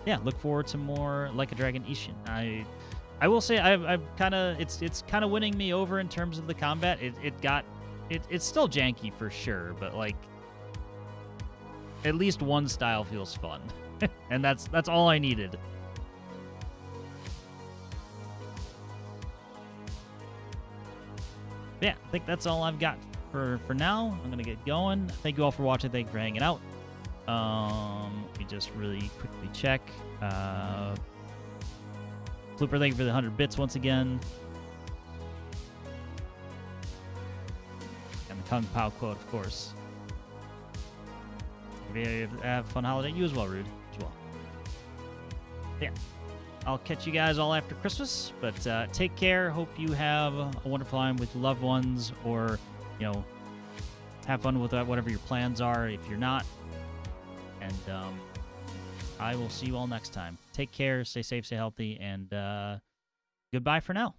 yeah, look forward to more Like a Dragon Ishin. I will say I'm kind of it's kind of winning me over in terms of the combat. It's still janky for sure, but like at least one style feels fun, and that's all I needed. Yeah, I think that's all I've got for now. I'm going to get going. Thank you all for watching. Thank you for hanging out. Let me just really quickly check. Flipper, thank you for the 100 bits once again. And the Kung Pao quote, of course. Have a fun holiday. You as well, Rude, as well. Yeah. I'll catch you guys all after Christmas, but take care. Hope you have a wonderful time with your loved ones, or, have fun with whatever your plans are if you're not. And I will see you all next time. Take care, stay safe, stay healthy, and goodbye for now.